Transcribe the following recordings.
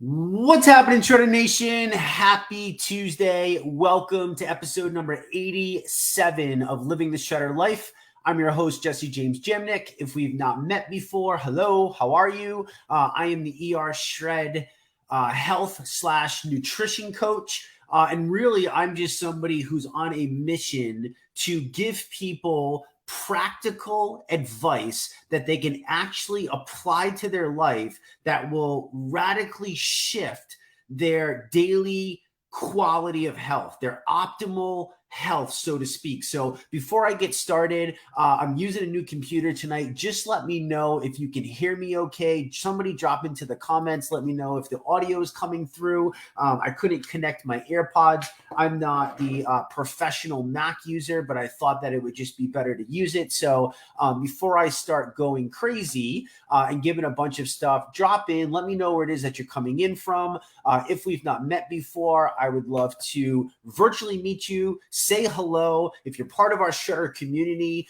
What's happening, Shredder Nation? Happy Tuesday. Welcome to episode number 87 of Living the Shredder Life. I'm your host, Jesse James Jamnik. If we've not met before, hello, how are you? I am the ER Shred health/nutrition coach. And really, I'm just somebody who's on a mission to give people practical advice that they can actually apply to their life that will radically shift their daily quality of health, their optimal health, so to speak. So before I get started, I'm using a new computer tonight. Just let me know if you can hear me okay. Somebody drop into the comments. Let me know if the audio is coming through. I couldn't connect my AirPods. I'm not the professional Mac user, but I thought that it would just be better to use it. So before I start going crazy and giving a bunch of stuff, drop in. Let me know where it is that you're coming in from. If we've not met before, I would love to virtually meet you. Say hello. If you're part of our Shredder community,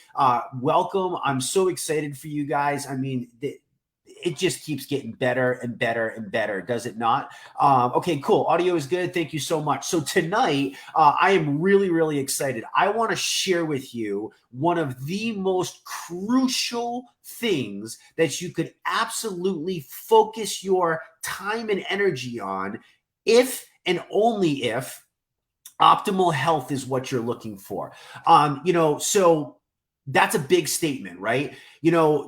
welcome. I'm so excited for you guys. I mean, it just keeps getting better and better and better, does it not? Okay, cool. Audio is good. Thank you so much. So tonight, I am really, really excited. I want to share with you one of the most crucial things that you could absolutely focus your time and energy on if and only if optimal health is what you're looking for. So that's a big statement, right?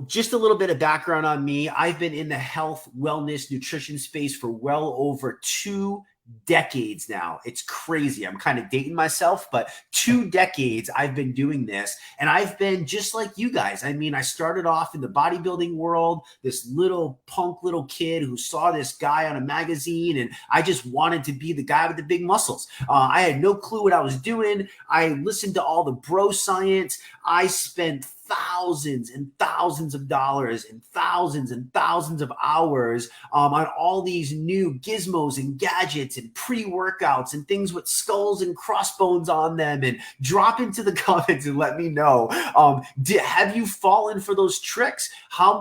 Just a little bit of background on me. I've been in the health, wellness, nutrition space for well over 2 decades now. It's crazy. I'm kind of dating myself, but 2 decades I've been doing this. And I've been just like you guys. I mean, I started off in the bodybuilding world, this little punk little kid who saw this guy on a magazine, and I just wanted to be the guy with the big muscles. I had no clue what I was doing. I listened to all the bro science. I spent thousands and thousands of dollars and thousands of hours on all these new gizmos and gadgets and pre-workouts and things with skulls and crossbones on them. And drop into the comments and let me know, have you fallen for those tricks? How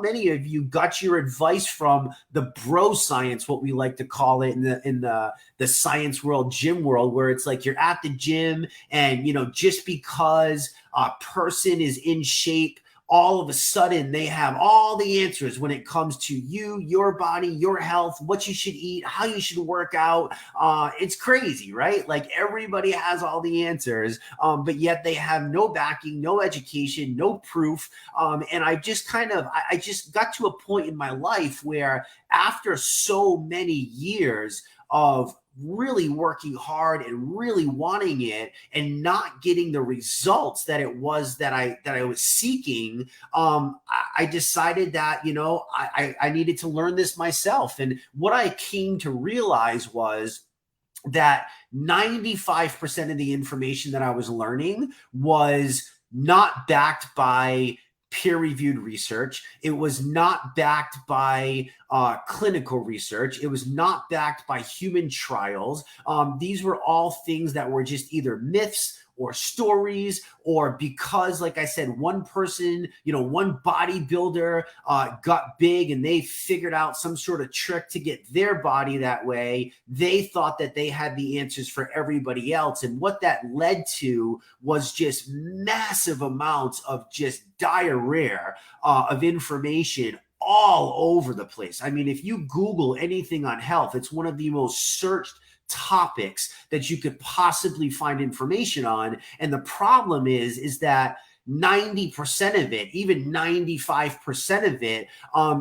many of you got your advice from the bro science, what we like to call it in the science world, gym world, where it's like you're at the gym and just because a person is in shape, all of a sudden they have all the answers when it comes to you, your body, your health, what you should eat, how you should work out. It's crazy, right? Like everybody has all the answers, but yet they have no backing, no education, no proof. And I just got to a point in my life where after so many years of really working hard and really wanting it and not getting the results that it was that I was seeking, I decided that, I needed to learn this myself. And what I came to realize was that 95% of the information that I was learning was not backed by peer-reviewed research. It was not backed by clinical research. It was not backed by human trials. These were all things that were just either myths or stories, or because, like I said, one person, one bodybuilder got big and they figured out some sort of trick to get their body that way. They thought that they had the answers for everybody else. And what that led to was just massive amounts of just diarrhea of information all over the place. I mean, if you Google anything on health, it's one of the most searched topics that you could possibly find information on. And the problem is that 90% of it, even 95% of it,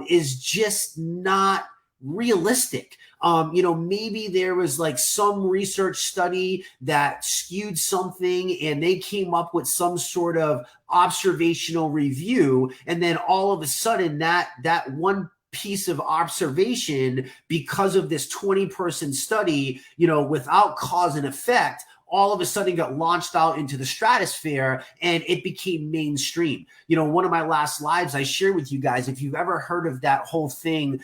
is just not realistic. Maybe there was like some research study that skewed something and they came up with some sort of observational review. And then all of a sudden that one piece of observation, because of this 20-person study, without cause and effect, all of a sudden got launched out into the stratosphere and it became mainstream. One of my last lives I shared with you guys, if you've ever heard of that whole thing,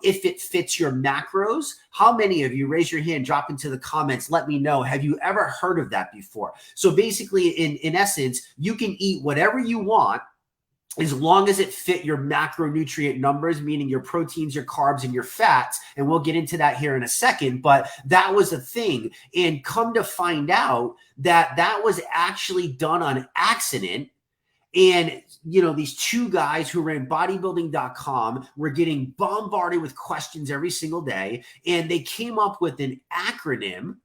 if it fits your macros, how many of you, raise your hand, drop into the comments, let me know. Have you ever heard of that before? So basically, in essence, you can eat whatever you want as long as it fit your macronutrient numbers, meaning your proteins, your carbs, and your fats. And we'll get into that here in a second, but that was a thing. And come to find out that that was actually done on accident. And, you know, these two guys who ran bodybuilding.com were getting bombarded with questions every single day. And they came up with an acronym,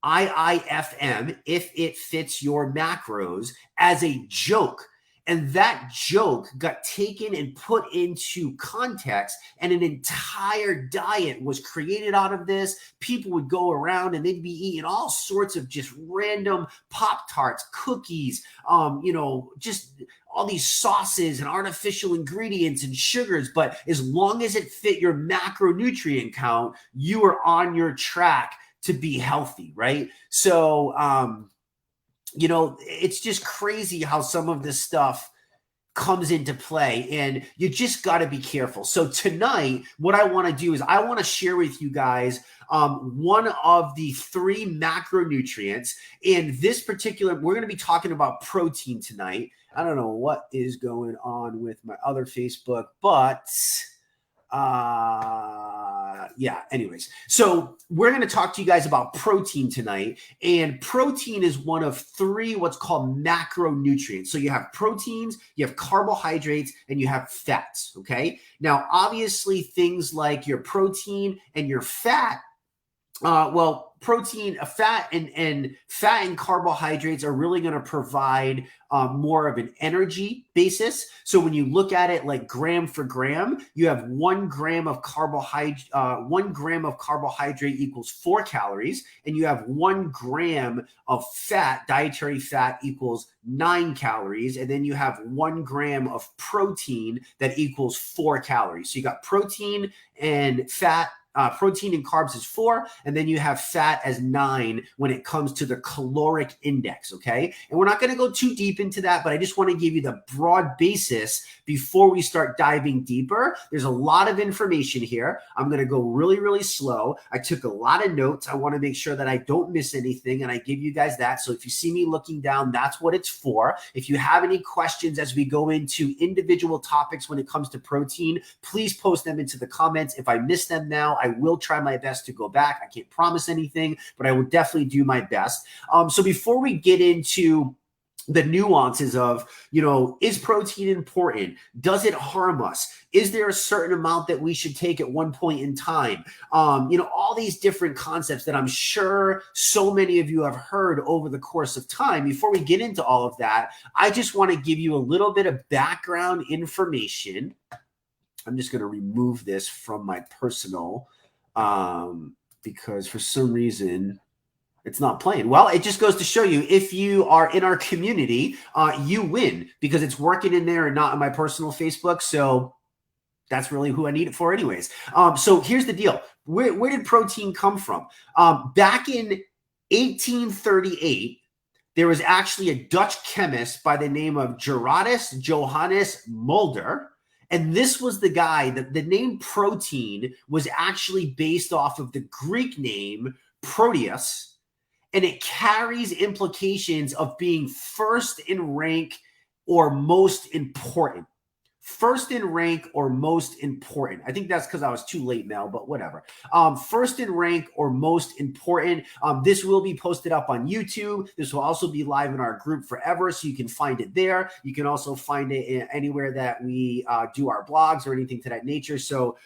IIFM, if it fits your macros, as a joke. And that joke got taken and put into context, and an entire diet was created out of this. People would go around and they'd be eating all sorts of just random Pop-Tarts, cookies, you know, just all these sauces and artificial ingredients and sugars. But as long as it fit your macronutrient count, you were on your track to be healthy, right? So, you know, it's just crazy how some of this stuff comes into play, and you just got to be careful. So tonight, what I want to do is I want to share with you guys one of the 3 macronutrients. And this particular, we're going to be talking about protein tonight. I don't know what is going on with my other Facebook, but yeah, anyways. So we're going to talk to you guys about protein tonight. And protein is one of 3 what's called macronutrients. So you have proteins, you have carbohydrates, and you have fats. Okay. Now, obviously, things like your protein and your fat, protein, fat and carbohydrates are really going to provide more of an energy basis. So when you look at it like gram for gram, you have 1 gram of carbohydrate. 1 gram of carbohydrate equals 4 calories, and you have 1 gram of fat, dietary fat, equals 9 calories, and then you have 1 gram of protein that equals 4 calories. So you got protein and fat. Protein and carbs is 4, and then you have fat as 9 when it comes to the caloric index, okay? And we're not going to go too deep into that, but I just want to give you the broad basis before we start diving deeper. There's a lot of information here. I'm going to go really, really slow. I took a lot of notes. I want to make sure that I don't miss anything, and I give you guys that. So if you see me looking down, that's what it's for. If you have any questions as we go into individual topics when it comes to protein, please post them into the comments. If I miss them now, I will try my best to go back. I can't promise anything, but I will definitely do my best. So before we get into the nuances of, you know, is protein important? Does it harm us? Is there a certain amount that we should take at one point in time? You know, all these different concepts that I'm sure so many of you have heard over the course of time. Before we get into all of that, I just want to give you a little bit of background information. I'm just going to remove this from my personal because for some reason it's not playing. Well, it just goes to show you, if you are in our community, you win because it's working in there and not on my personal Facebook. So that's really who I need it for anyways. So here's the deal. Where did protein come from? Back in 1838, there was actually a Dutch chemist by the name of Gerardus Johannes Mulder. And this was the guy that the name protein was actually based off of the Greek name Proteus, and it carries implications of being first in rank or most important. First in rank or most important. I think that's because I was too late now, but whatever. First in rank or most important. This will be posted up on YouTube. This will also be live in our group forever, so you can find it there. You can also find it anywhere that we do our blogs or anything to that nature. So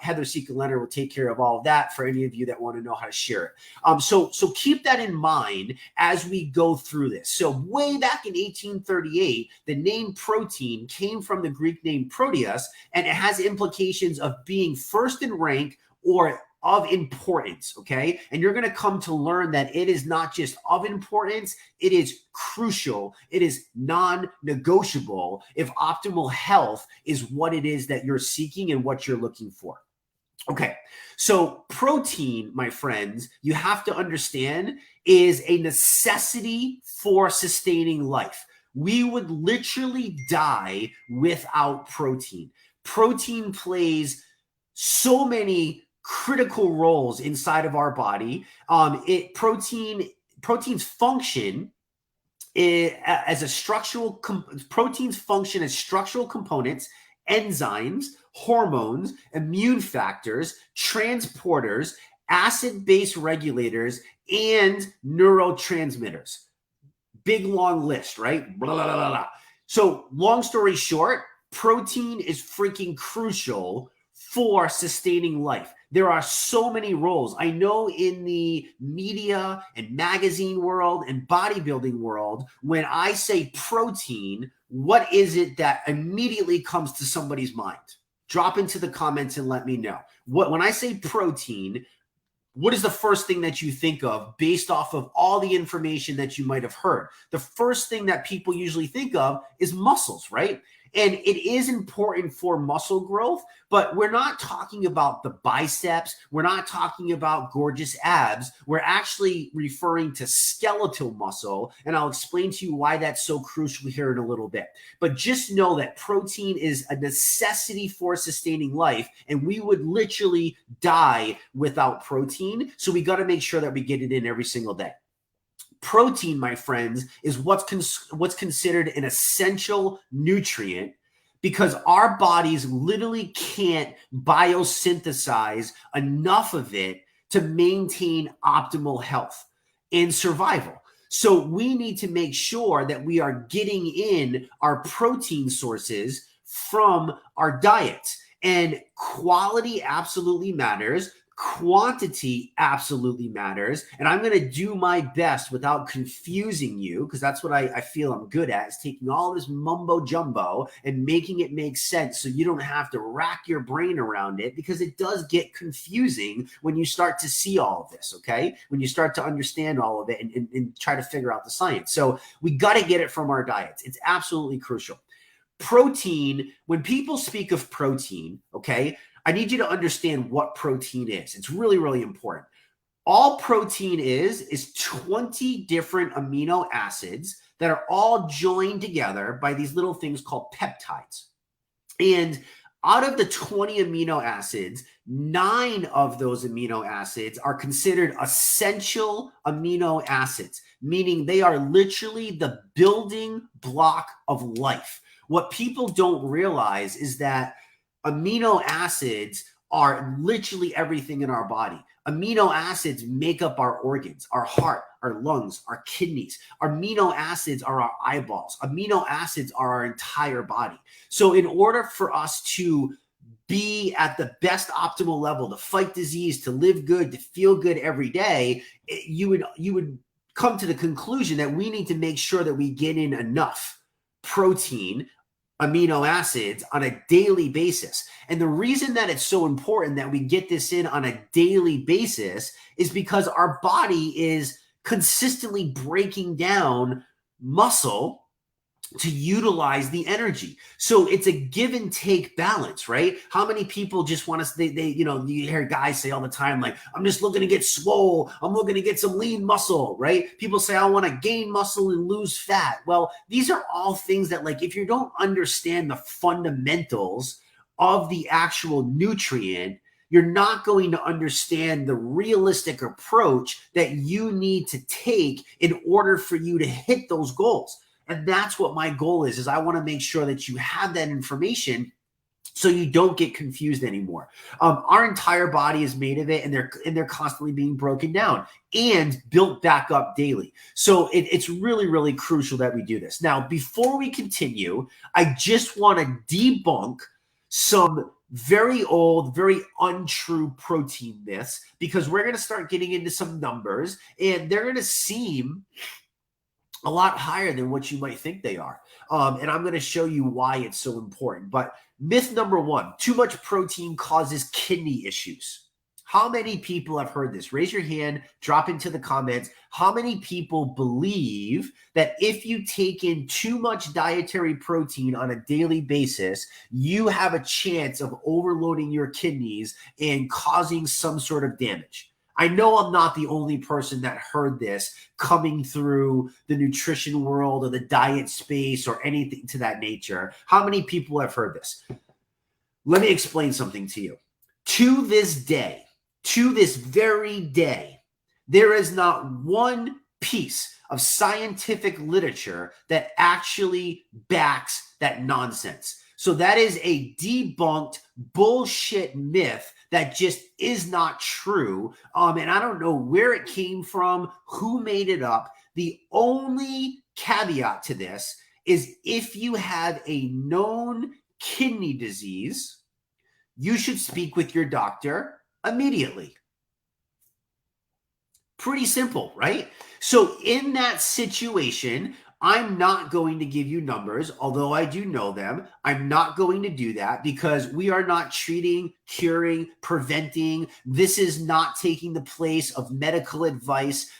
Heather Seeker Leonard will take care of all of that for any of you that want to know how to share it. So keep that in mind as we go through this. So way back in 1838, the name protein came from the Greek name Proteus, and it has implications of being first in rank or of importance, okay? And you're going to come to learn that it is not just of importance, it is crucial, it is non-negotiable if optimal health is what it is that you're seeking and what you're looking for. Okay, so protein, my friends, you have to understand, is a necessity for sustaining life. We would literally die without protein. Protein plays so many critical roles inside of our body. Protein's function as a proteins function as structural components, enzymes, hormones, immune factors, transporters, acid-base regulators, and neurotransmitters. Big long list, right? Blah, blah, blah, blah. So long story short, protein is freaking crucial for sustaining life. There are so many roles. I know in the media and magazine world and bodybuilding world, when I say protein, what is it that immediately comes to somebody's mind? Drop into the comments and let me know. When I say protein, what is the first thing that you think of based off of all the information that you might have heard? The first thing that people usually think of is muscles, right? And it is important for muscle growth, but we're not talking about the biceps. We're not talking about gorgeous abs. We're actually referring to skeletal muscle, and I'll explain to you why that's so crucial here in a little bit. But just know that protein is a necessity for sustaining life, and we would literally die without protein. So we got to make sure that we get it in every single day. Protein, my friends, is what's considered an essential nutrient because our bodies literally can't biosynthesize enough of it to maintain optimal health and survival. So we need to make sure that we are getting in our protein sources from our diets. And quality absolutely matters. Quantity absolutely matters. And I'm going to do my best without confusing you, because that's what I feel I'm good at, is taking all this mumbo jumbo and making it make sense so you don't have to rack your brain around it, because it does get confusing when you start to see all of this, okay? When you start to understand all of it and try to figure out the science. So we got to get it from our diets. It's absolutely crucial. Protein, when people speak of protein, okay, I need you to understand what protein is. It's really, really important. All protein is 20 different amino acids that are all joined together by these little things called peptides. And out of the 20 amino acids, 9 of those amino acids are considered essential amino acids, meaning they are literally the building block of life. What people don't realize is that amino acids are literally everything in our body. Amino acids make up our organs, our heart, our lungs, our kidneys. Amino acids are our eyeballs. Amino acids are our entire body. So in order for us to be at the best optimal level, to fight disease, to live good, to feel good every day, you would come to the conclusion that we need to make sure that we get in enough protein, amino acids on a daily basis. And the reason that it's so important that we get this in on a daily basis is because our body is consistently breaking down muscle to utilize the energy. So it's a give and take balance, right? How many people just want to, you hear guys say all the time, like, I'm just looking to get swole. I'm looking to get some lean muscle, right? People say, I want to gain muscle and lose fat. Well, these are all things that, like, if you don't understand the fundamentals of the actual nutrient, you're not going to understand the realistic approach that you need to take in order for you to hit those goals. And that's what my goal is I want to make sure that you have that information so you don't get confused anymore. Our entire body is made of it, and they're constantly being broken down and built back up daily. So it's really, really crucial that we do this. Now, before we continue, I just want to debunk some very old, very untrue protein myths, because we're going to start getting into some numbers, and they're going to seem a lot higher than what you might think they are. And I'm going to show you why it's so important. But myth number 1, too much protein causes kidney issues. How many people have heard this? Raise your hand, drop into the comments. How many people believe that if you take in too much dietary protein on a daily basis, you have a chance of overloading your kidneys and causing some sort of damage? I know I'm not the only person that heard this coming through the nutrition world or the diet space or anything to that nature. How many people have heard this? Let me explain something to you. To this day, to this very day, there is not one piece of scientific literature that actually backs that nonsense. So that is a debunked bullshit myth that just is not true. And I don't know where it came from, who made it up. The only caveat to this is if you have a known kidney disease, you should speak with your doctor immediately. Pretty simple, right? So in that situation, I'm not going to give you numbers, although I do know them. I'm not going to do that because we are not treating, curing, preventing. This is not taking the place of medical advice.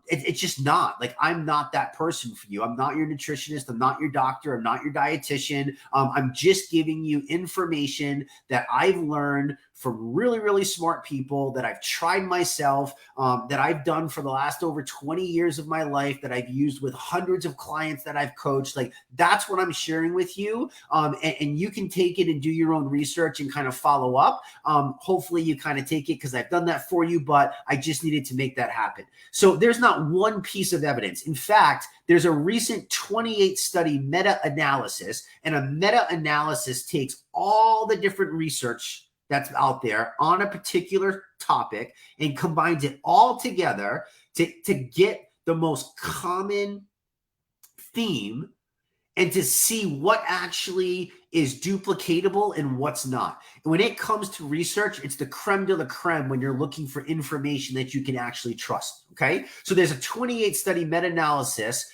It's just not. Like, I'm not that person for you. I'm not your nutritionist. I'm not your doctor. I'm not your dietitian. I'm just giving you information that I've learned from really, really smart people that I've tried myself, that I've done for the last over 20 years of my life, that I've used with hundreds of clients that I've coached. Like, that's what I'm sharing with you. And you can take it and do your own research and kind of follow up. Hopefully you kind of take it because I've done that for you, but I just needed to make that happen. So there's not one piece of evidence. In fact, there's a recent 28 study meta-analysis, and a meta-analysis takes all the different research that's out there on a particular topic and combines it all together to get the most common theme and to see what actually is duplicatable and what's not. And when it comes to research, it's the creme de la creme when you're looking for information that you can actually trust, okay? So there's a 28 study meta-analysis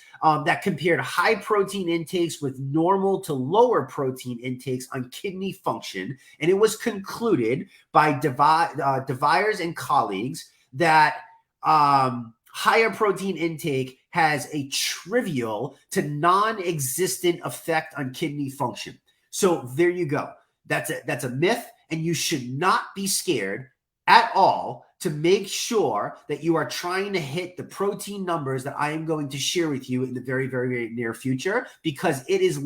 that compared high protein intakes with normal to lower protein intakes on kidney function. And it was concluded by DeVires and colleagues that higher protein intake has a trivial to non-existent effect on kidney function. So there you go. That's a myth, and you should not be scared at all to make sure that you are trying to hit the protein numbers that I am going to share with you in the very, very, very near future, because it is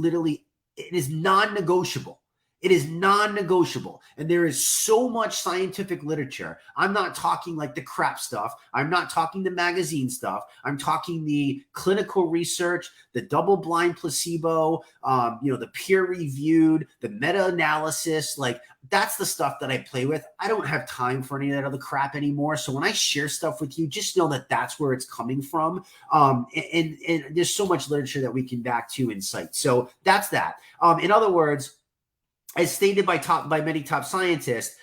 non-negotiable. It is non-negotiable. And there is so much scientific literature. I'm not talking like the crap stuff. I'm not talking the magazine stuff. I'm talking the clinical research, the double-blind placebo, the peer-reviewed, the meta-analysis. Like, that's the stuff that I play with. I don't have time for any of that other crap anymore. So when I share stuff with you, just know that that's where it's coming from. And there's so much literature that we can back to and cite. So that's that. In other words, as stated by many top scientists,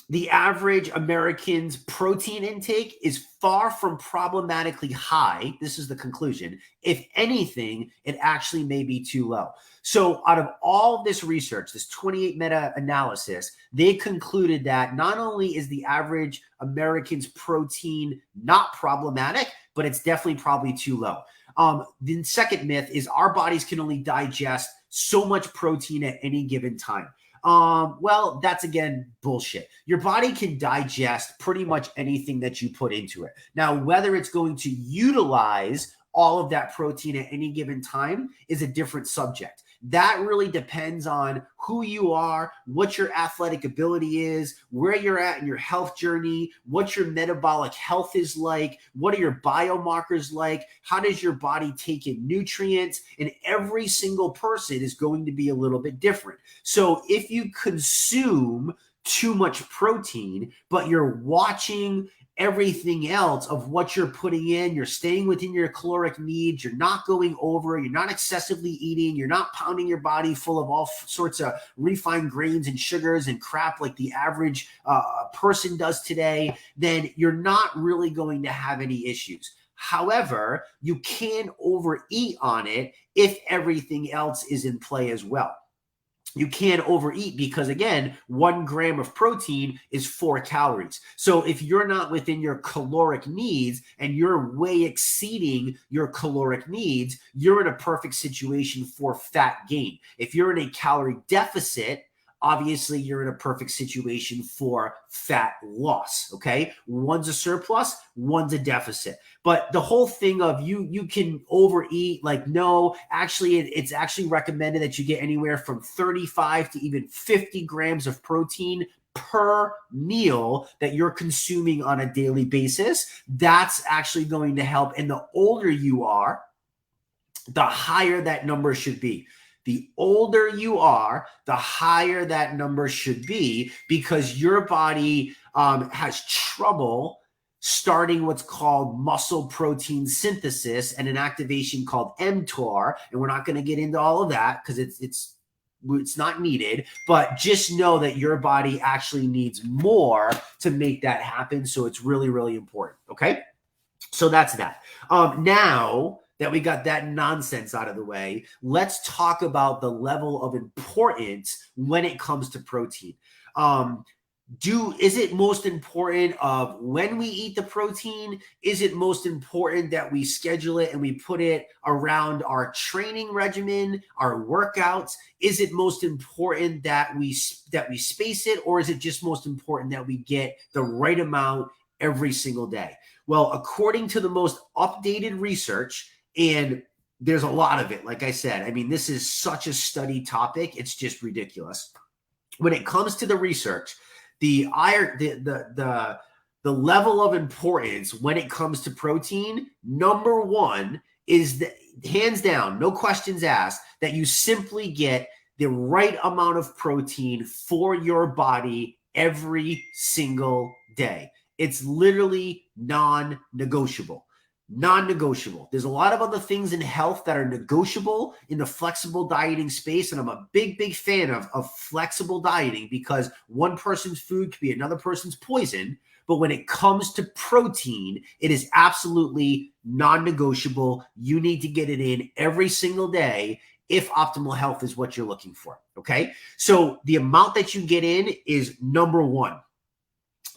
the average American's protein intake is far from problematically high. This is the conclusion. If anything, it actually may be too low. So out of all of this research, this 28 meta-analysis, they concluded that not only is the average American's protein not problematic, but it's definitely probably too low. The second myth is our bodies can only digest so much protein at any given time. Well, that's again bullshit. Your body can digest pretty much anything that you put into it. Now, whether it's going to utilize all of that protein at any given time is a different subject. That really depends on who you are, what your athletic ability is, where you're at in your health journey, what your metabolic health is like, what are your biomarkers like, how does your body take in nutrients, and every single person is going to be a little bit different. So if you consume too much protein, but you're watching everything else of what you're putting in, you're staying within your caloric needs, you're not going over, you're not excessively eating, you're not pounding your body full of all sorts of refined grains and sugars and crap like the average person does today, then you're not really going to have any issues. However, you can overeat on it if everything else is in play as well. You can't overeat because, again, 1 gram of protein is 4 calories. So if you're not within your caloric needs and you're way exceeding your caloric needs, you're in a perfect situation for fat gain. If you're in a calorie deficit, obviously you're in a perfect situation for fat loss, okay? One's a surplus, one's a deficit. But the whole thing of you can overeat, like, no, actually it's actually recommended that you get anywhere from 35 to even 50 grams of protein per meal that you're consuming on a daily basis. That's actually going to help. And the older you are, the higher that number should be. The older you are, the higher that number should be, because your body has trouble starting what's called muscle protein synthesis and an activation called mTOR. And we're not going to get into all of that because it's not needed, but just know that your body actually needs more to make that happen. So it's really, really important. Okay. So that's that. Now that we got that nonsense out of the way, let's talk about the level of importance when it comes to protein. Is it most important of when we eat the protein? Is it most important that we schedule it and we put it around our training regimen, our workouts? Is it most important that we space it, or is it just most important that we get the right amount every single day? Well, according to the most updated research, and there's a lot of it, like I said, I mean, this is such a studied topic, it's just ridiculous. When it comes to the research, the level of importance when it comes to protein, number one is that, hands down, no questions asked, that you simply get the right amount of protein for your body every single day. It's literally non-negotiable. Non-negotiable. There's a lot of other things in health that are negotiable in the flexible dieting space, and I'm a big, big fan of flexible dieting, because one person's food could be another person's poison. But when it comes to protein, it is absolutely non-negotiable. You need to get it in every single day if optimal health is what you're looking for. Okay, so the amount that you get in is number one.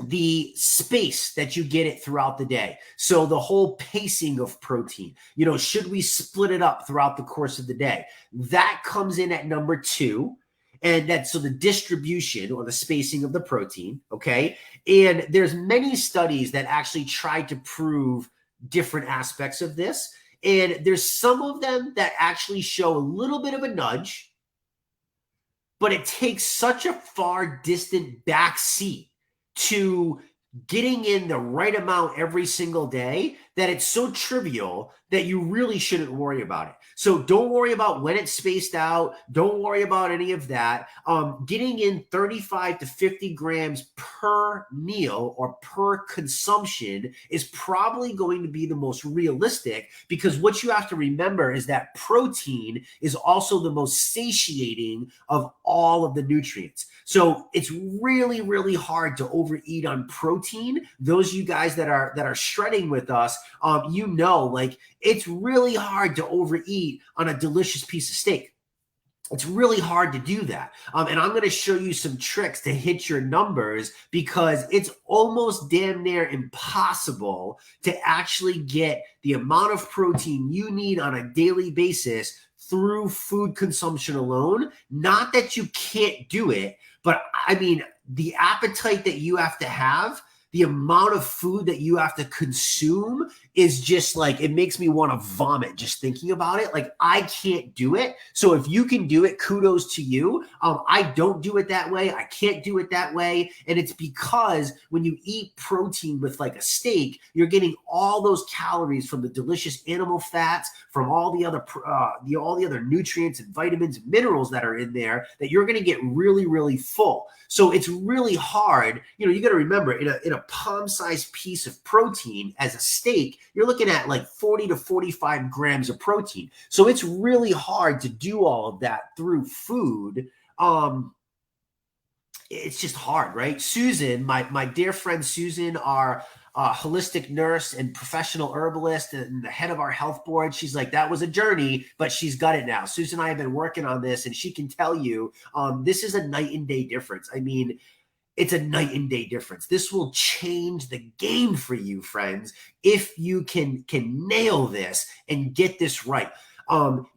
The space that you get it throughout the day. So the whole pacing of protein, should we split it up throughout the course of the day? That comes in at number two. And so the distribution or the spacing of the protein, okay? And there's many studies that actually try to prove different aspects of this. And there's some of them that actually show a little bit of a nudge, but it takes such a far distant backseat to getting in the right amount every single day that it's so trivial that you really shouldn't worry about it. So don't worry about when it's spaced out. Don't worry about any of that. Getting in 35 to 50 grams per meal or per consumption is probably going to be the most realistic, because what you have to remember is that protein is also the most satiating of all of the nutrients. So it's really, really hard to overeat on protein. Those of you guys that are shredding with us, like it's really hard to overeat on a delicious piece of steak. It's really hard to do that. And I'm going to show you some tricks to hit your numbers, because it's almost damn near impossible to actually get the amount of protein you need on a daily basis through food consumption alone. Not that you can't do it, but I mean, the appetite that you have to have, the amount of food that you have to consume is just like, it makes me want to vomit just thinking about it. Like, I can't do it. So if you can do it, kudos to you. I don't do it that way. I can't do it that way. And it's because when you eat protein with like a steak, you're getting all those calories from the delicious animal fats, from all the other nutrients and vitamins and minerals that are in there, that you're going to get really, really full. So it's really hard. You got to remember, in a palm-sized piece of protein as a steak, you're looking at like 40 to 45 grams of protein. So it's really hard to do all of that through food. It's just hard, right? Susan, my dear friend Susan, our holistic nurse and professional herbalist and the head of our health board, she's like, that was a journey, but she's got it now. Susan and I have been working on this, and she can tell you this is a night and day difference. I mean, it's a night and day difference. This will change the game for you, friends, if you can nail this and get this right.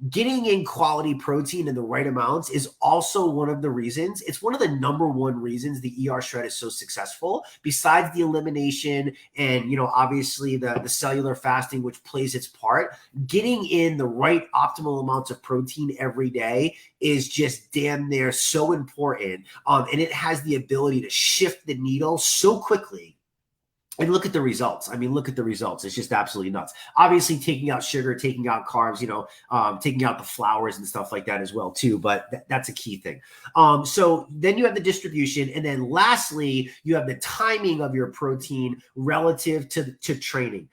Getting in quality protein in the right amounts is also one of the reasons. It's one of the number one reasons the ER shred is so successful, besides the elimination and, obviously the cellular fasting, which plays its part. Getting in the right optimal amounts of protein every day is just damn near so important. And it has the ability to shift the needle so quickly. And look at the results. I mean, look at the results. It's just absolutely nuts. Obviously, taking out sugar, taking out carbs, taking out the flours and stuff like that as well, too. But that's a key thing. So then you have the distribution. And then lastly, you have the timing of your protein relative to training.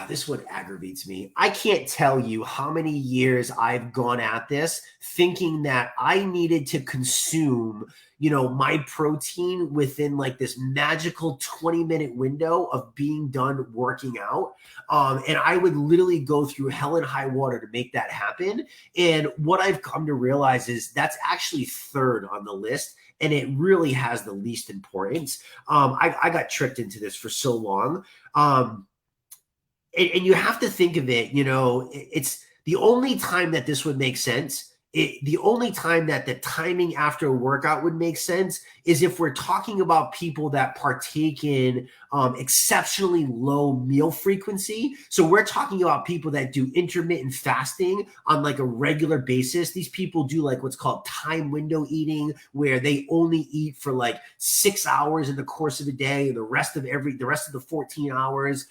This one aggravates me. I can't tell you how many years I've gone at this thinking that I needed to consume, my protein within like this magical 20-minute window of being done working out. And I would literally go through hell and high water to make that happen. And what I've come to realize is that's actually third on the list. And it really has the least importance. I got tricked into this for so long. And you have to think of it, it's the only time that this would make sense. The only time that the timing after a workout would make sense is if we're talking about people that partake in exceptionally low meal frequency. So we're talking about people that do intermittent fasting on like a regular basis. These people do like what's called time window eating, where they only eat for like 6 hours in the course of a day. And the rest of the 14 hours,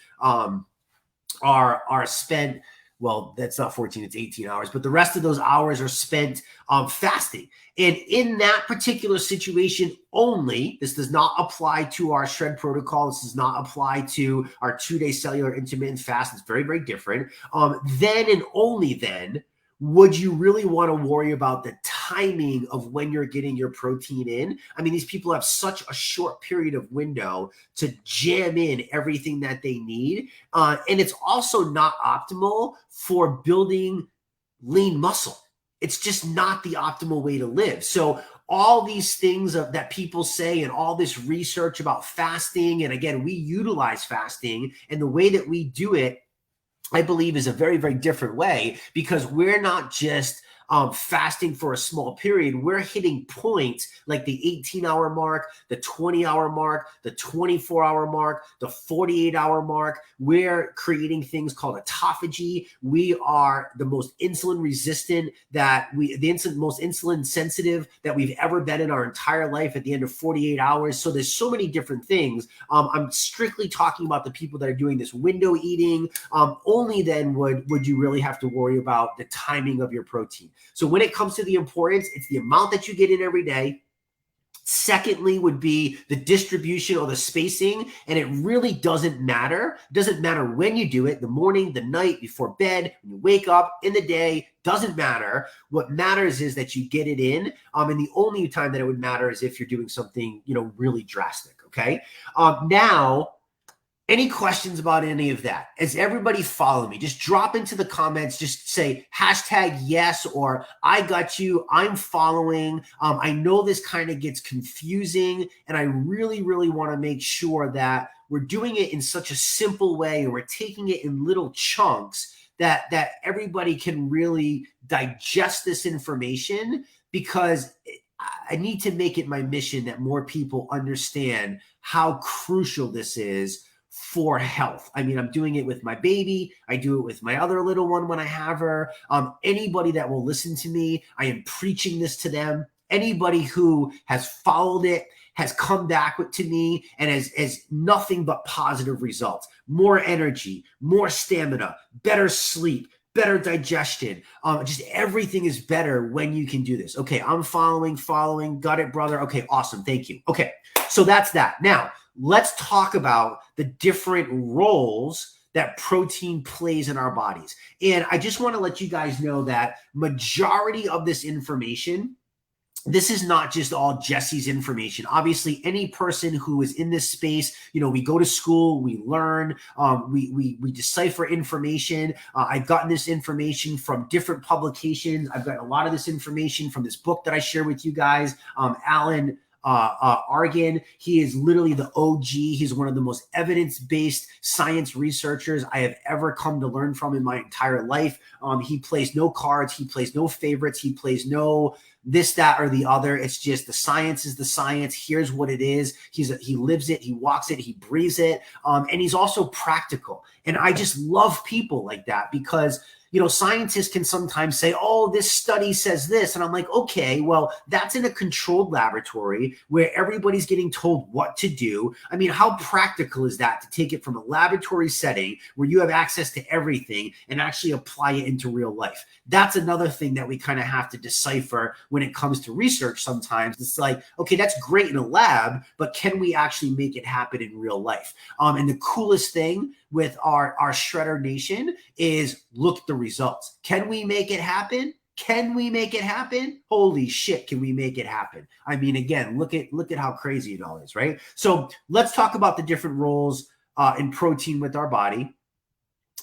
are spent, well, that's not 14, it's 18 hours, but the rest of those hours are spent fasting. And in that particular situation only, this does not apply to our shred protocol. This does not apply to our 2-day cellular intermittent fast. It's very, very different. Then and only then would you really want to worry about the timing of when you're getting your protein in. I mean, these people have such a short period of window to jam in everything that they need. And it's also not optimal for building lean muscle. It's just not the optimal way to live. So all these things that people say and all this research about fasting, and again, we utilize fasting, and the way that we do it, I believe, is a very, very different way, because we're not just fasting for a small period. We're hitting points like the 18-hour mark, the 20-hour mark, the 24-hour mark, the 48-hour mark. We're creating things called autophagy. We are the most insulin resistant most insulin sensitive that we've ever been in our entire life at the end of 48 hours. So there's so many different things. I'm strictly talking about the people that are doing this window eating. Only then would you really have to worry about the timing of your protein. So when it comes to the importance, it's the amount that you get in every day. Secondly would be the distribution or the spacing, and it really doesn't matter. It doesn't matter when you do it, the morning, the night, before bed, when you wake up, in the day, doesn't matter. What matters is that you get it in, and the only time that it would matter is if you're doing something, really drastic, okay? Now, any questions about any of that? Is everybody following me? Just drop into the comments. Just say #yes or I got you. I'm following. I know this kind of gets confusing, and I really, really want to make sure that we're doing it in such a simple way, and we're taking it in little chunks that everybody can really digest this information, because I need to make it my mission that more people understand how crucial this is for health. I mean, I'm doing it with my baby. I do it with my other little one when I have her. Anybody that will listen to me, I am preaching this to them. Anybody who has followed it has come back to me and has nothing but positive results. More energy, more stamina, better sleep, better digestion. Just everything is better when you can do this. Okay, I'm following. Got it, brother. Okay, awesome. Thank you. Okay, so that's that. Now, let's talk about the different roles that protein plays in our bodies. And I just want to let you guys know that majority of this information, this is not just all Jesse's information. Obviously, any person who is in this space, we go to school, we learn, we decipher information. I've gotten this information from different publications. I've got a lot of this information from this book that I share with you guys. Alan Argan. He is literally the OG. He's one of the most evidence-based science researchers I have ever come to learn from in my entire life. He plays no cards. He plays no favorites. He plays no this, that, or the other. It's just the science is the science. Here's what it is. He lives it. He walks it. He breathes it. And he's also practical. And I just love people like that because scientists can sometimes say, oh, this study says this. And I'm like, okay, well, that's in a controlled laboratory where everybody's getting told what to do. I mean, how practical is that to take it from a laboratory setting where you have access to everything and actually apply it into real life? That's another thing that we kind of have to decipher when it comes to research sometimes. It's like, okay, that's great in a lab, but can we actually make it happen in real life? And the coolest thing with our Shredder Nation is look at the results. Can we make it happen? Can we make it happen? Holy shit, can we make it happen? I mean, again, look at how crazy it all is, right? So let's talk about the different roles in protein with our body.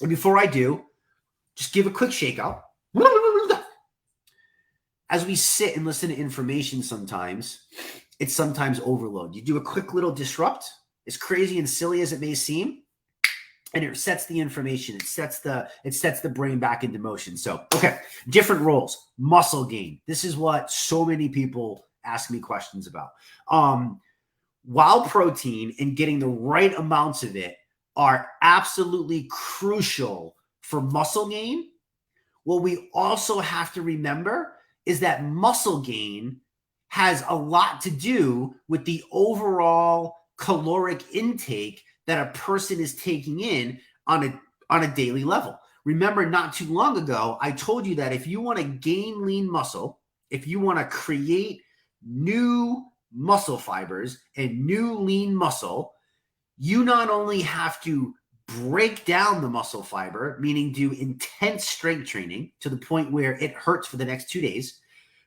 And before I do, just give a quick shake out. As we sit and listen to information sometimes, it's sometimes overload. You do a quick little disrupt, as crazy and silly as it may seem, and it sets the information. It sets the brain back into motion. So, okay, different roles. Muscle gain. This is what so many people ask me questions about. While protein and getting the right amounts of it are absolutely crucial for muscle gain, what we also have to remember is that muscle gain has a lot to do with the overall caloric intake that a person is taking in on a daily level. Remember, not too long ago, I told you that if you want to gain lean muscle, if you want to create new muscle fibers and new lean muscle, you not only have to break down the muscle fiber, meaning do intense strength training to the point where it hurts for the next 2 days,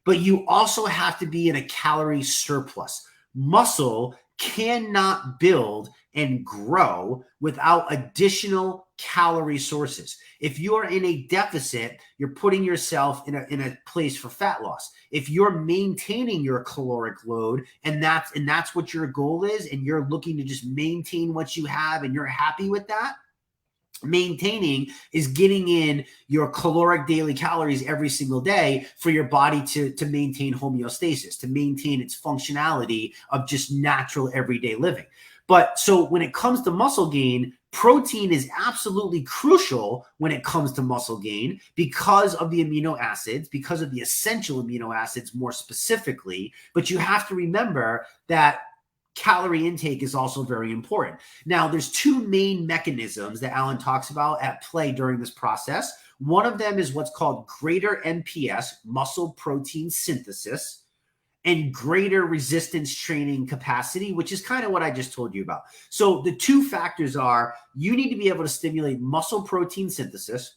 but you also have to be in a calorie surplus. Muscle cannot build and grow without additional calorie sources. If you're in a deficit, you're putting yourself in a place for fat loss. If you're maintaining your caloric load and that's what your goal is, and you're looking to just maintain what you have and you're happy with that, maintaining is getting in your caloric daily calories every single day for your body to maintain homeostasis, to maintain its functionality of just natural everyday living. But so when it comes to muscle gain, protein is absolutely crucial when it comes to muscle gain because of the amino acids, because of the essential amino acids more specifically. But you have to remember that calorie intake is also very important. Now, there's two main mechanisms that Alan talks about at play during this process. One of them is what's called greater MPS, muscle protein synthesis, and greater resistance training capacity, which is kind of what I just told you about. So the two factors are you need to be able to stimulate muscle protein synthesis,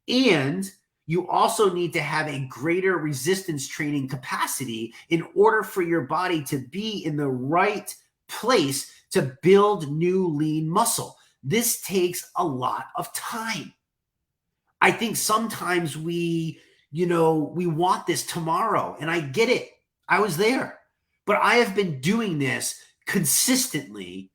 and you also need to have a greater resistance training capacity in order for your body to be in the right place to build new lean muscle. This takes a lot of time. I think sometimes we want this tomorrow, and I get it. I was there, but I have been doing this consistently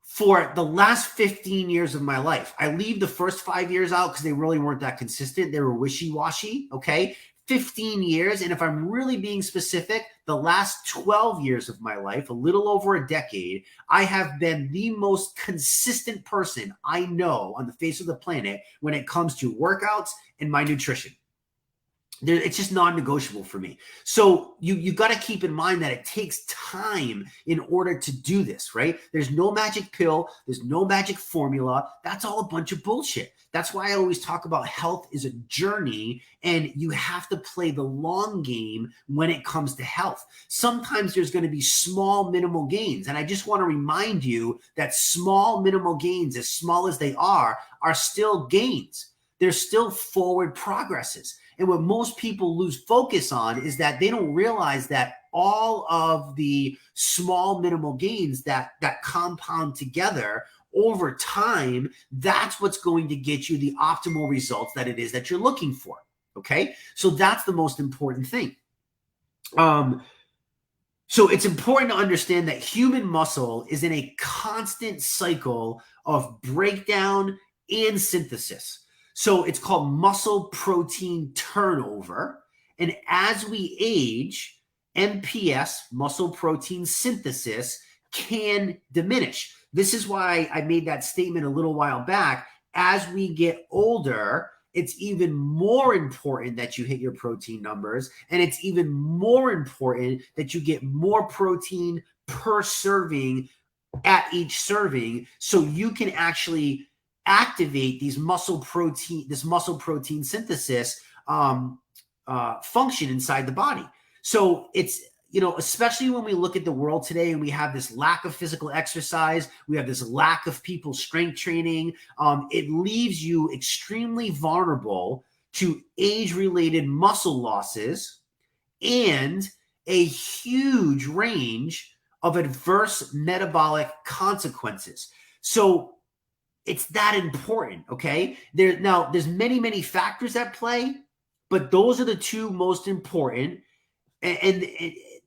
for the last 15 years of my life. I leave the first 5 years out because they really weren't that consistent. They were wishy-washy, okay? 15 years, and if I'm really being specific, the last 12 years of my life, a little over a decade, I have been the most consistent person I know on the face of the planet when it comes to workouts and my nutrition. It's just non-negotiable for me. So you got to keep in mind that it takes time in order to do this, right? There's no magic pill. There's no magic formula. That's all a bunch of bullshit. That's why I always talk about health is a journey, and you have to play the long game when it comes to health. Sometimes there's going to be small minimal gains. And I just want to remind you that small minimal gains, as small as they are still gains. They're still forward progresses. And what most people lose focus on is that they don't realize that all of the small minimal gains that compound together over time, that's what's going to get you the optimal results that it is that you're looking for. Okay. So that's the most important thing. So it's important to understand that human muscle is in a constant cycle of breakdown and synthesis. So it's called muscle protein turnover. And as we age, MPS, muscle protein synthesis, can diminish. This is why I made that statement a little while back. As we get older, it's even more important that you hit your protein numbers. And it's even more important that you get more protein per serving at each serving, so you can actually activate this muscle protein synthesis function inside the body. So it's, especially when we look at the world today and we have this lack of physical exercise, we have this lack of people strength training, it leaves you extremely vulnerable to age-related muscle losses and a huge range of adverse metabolic consequences. So it's that important, okay? There's many factors at play, but those are the two most important. And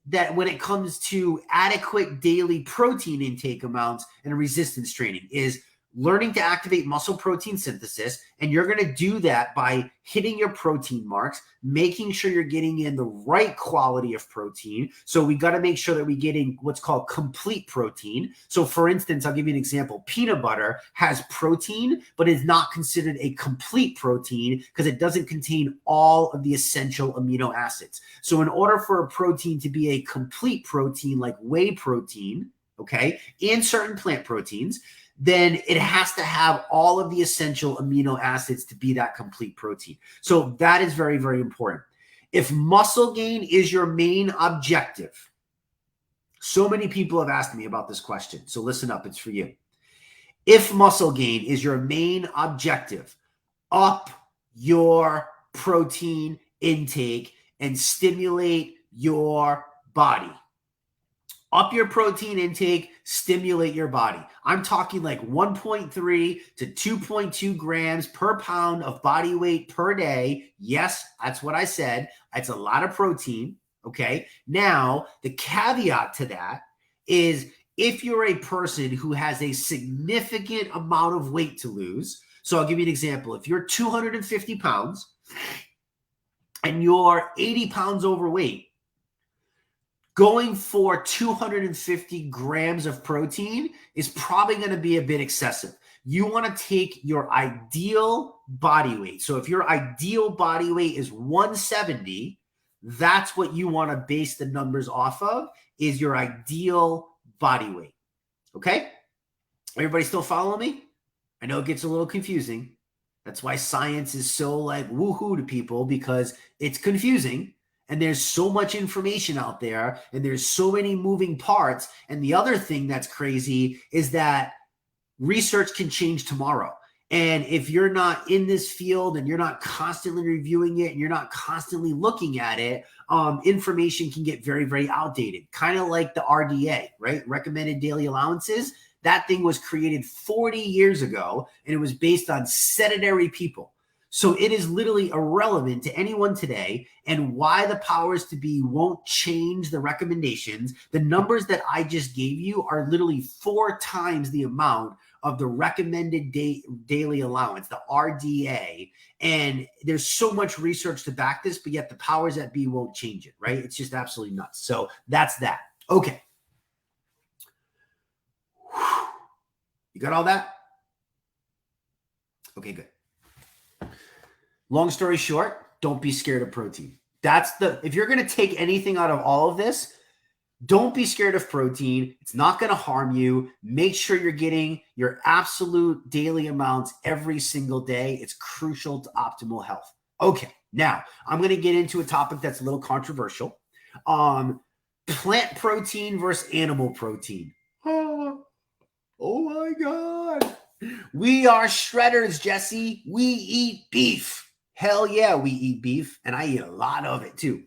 that when it comes to adequate daily protein intake amounts and resistance training is learning to activate muscle protein synthesis. And you're going to do that by hitting your protein marks, making sure you're getting in the right quality of protein. So we got to make sure that we're getting what's called complete protein. So for instance, I'll give you an example. Peanut butter has protein, but is not considered a complete protein because it doesn't contain all of the essential amino acids. So in order for a protein to be a complete protein like whey protein, okay, and certain plant proteins, then it has to have all of the essential amino acids to be that complete protein. So that is very, very important. If muscle gain is your main objective, so many people have asked me about this question. So listen up, it's for you. If muscle gain is your main objective, up your protein intake and stimulate your body. Up your protein intake, stimulate your body. I'm talking like 1.3 to 2.2 grams per pound of body weight per day. Yes, that's what I said. That's a lot of protein, okay? Now, the caveat to that is if you're a person who has a significant amount of weight to lose, so I'll give you an example. If you're 250 pounds and you're 80 pounds overweight, going for 250 grams of protein is probably going to be a bit excessive. You want to take your ideal body weight. So if your ideal body weight is 170, that's what you want to base the numbers off of, is your ideal body weight. Okay? Everybody still following me? I know it gets a little confusing. That's why science is so like woohoo to people, because it's confusing. And there's so much information out there and there's so many moving parts. And the other thing that's crazy is that research can change tomorrow. And if you're not in this field and you're not constantly reviewing it and you're not constantly looking at it, information can get very, very outdated. Kind of like the RDA, right? Recommended daily allowances. That thing was created 40 years ago and it was based on sedentary people. So it is literally irrelevant to anyone today. And why the powers to be won't change the recommendations. The numbers that I just gave you are literally 4 times the amount of the recommended daily allowance, the RDA. And there's so much research to back this, but yet the powers that be won't change it, right? It's just absolutely nuts. So that's that. Okay. You got all that? Okay, good. Long story short, don't be scared of protein. If you're going to take anything out of all of this, don't be scared of protein. It's not going to harm you. Make sure you're getting your absolute daily amounts every single day. It's crucial to optimal health. Okay, now I'm going to get into a topic that's a little controversial. Plant protein versus animal protein. Oh my God. We are shredders, Jesse. We eat beef. Hell yeah, we eat beef, and I eat a lot of it too.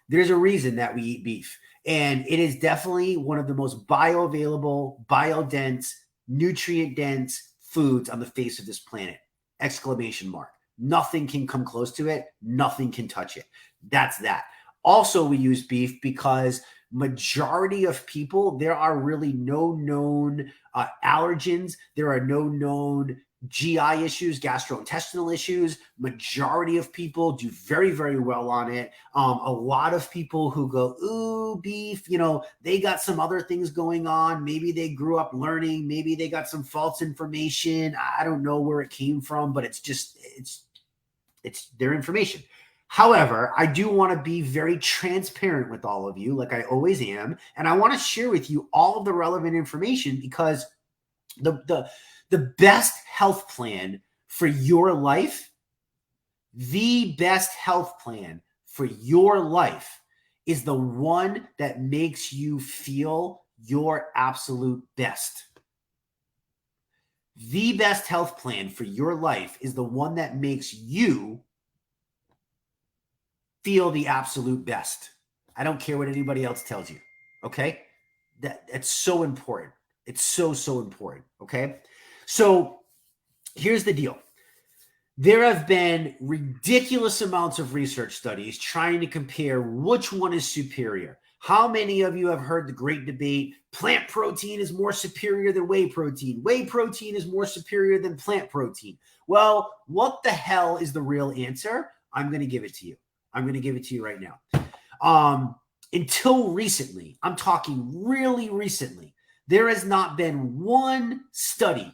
There's a reason that we eat beef, and it is definitely one of the most bioavailable, biodense, nutrient-dense foods on the face of this planet. Exclamation mark. Nothing can come close to it. Nothing can touch it. That's that. Also, we use beef because majority of people, there are really no known allergens. There are no known GI issues, gastrointestinal issues. Majority of people do very, very well on it. A lot of people who go, ooh, beef, they got some other things going on. Maybe they grew up learning. Maybe they got some false information. I don't know where it came from, but it's their information. However, I do want to be very transparent with all of you, like I always am. And I want to share with you all of the relevant information, because the best health plan for your life, the best health plan for your life is the one that makes you feel your absolute best. The best health plan for your life is the one that makes you feel the absolute best. I don't care what anybody else tells you. Okay? That's so important. It's so, so important. Okay? So here's the deal. There have been ridiculous amounts of research studies trying to compare which one is superior. How many of you have heard the great debate, plant protein is more superior than whey protein? Whey protein is more superior than plant protein. Well, what the hell is the real answer? I'm going to give it to you. I'm going to give it to you right now. Until recently, I'm talking really recently, there has not been one study,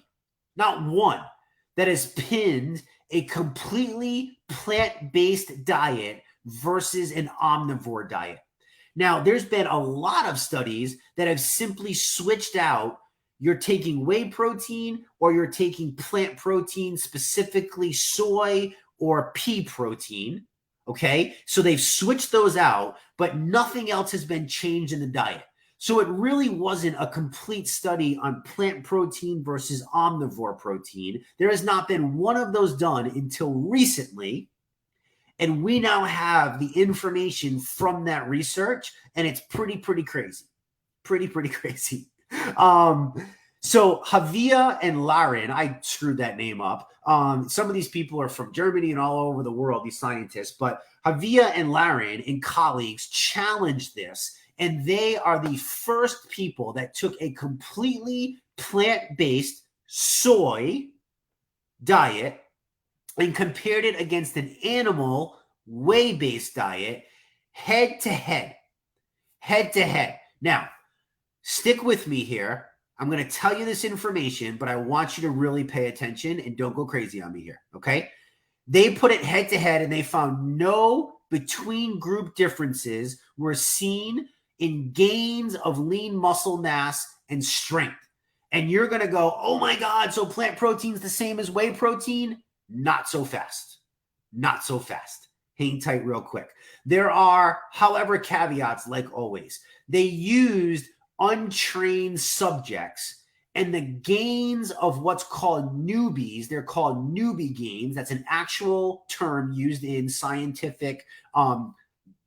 not one, that has pinned a completely plant-based diet versus an omnivore diet. Now, there's been a lot of studies that have simply switched out, you're taking whey protein or you're taking plant protein, specifically soy or pea protein. Okay, so they've switched those out, but nothing else has been changed in the diet. So it really wasn't a complete study on plant protein versus omnivore protein. There has not been one of those done until recently. And we now have the information from that research, and it's pretty crazy. Pretty crazy. So Javier and Lauren, I screwed that name up. Some of these people are from Germany and all over the world, these scientists, but Javier and Lauren and colleagues challenged this, and they are the first people that took a completely plant-based soy diet and compared it against an animal whey-based diet head to head. Now, stick with me here. I'm going to tell you this information, but I want you to really pay attention and don't go crazy on me here, okay? They put it head to head and they found no between group differences were seen in gains of lean muscle mass and strength. And you're going to go, oh my God, so plant protein is the same as whey protein? Not so fast. Not so fast. Hang tight real quick. There are, however, caveats like always. They used untrained subjects, and the gains of what's called newbies, they're called newbie gains. That's an actual term used in scientific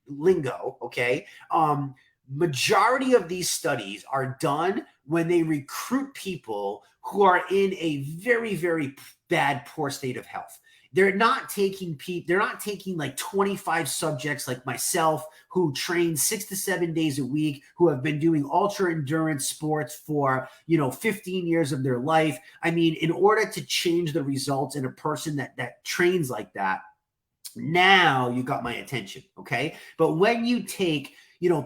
lingo, okay? Majority of these studies are done when they recruit people who are in a very, very bad, poor state of health. They're not taking like 25 subjects like myself who train 6 to 7 days a week, who have been doing ultra endurance sports for, 15 years of their life. I mean, in order to change the results in a person that trains like that, now you got my attention, okay? But when you take,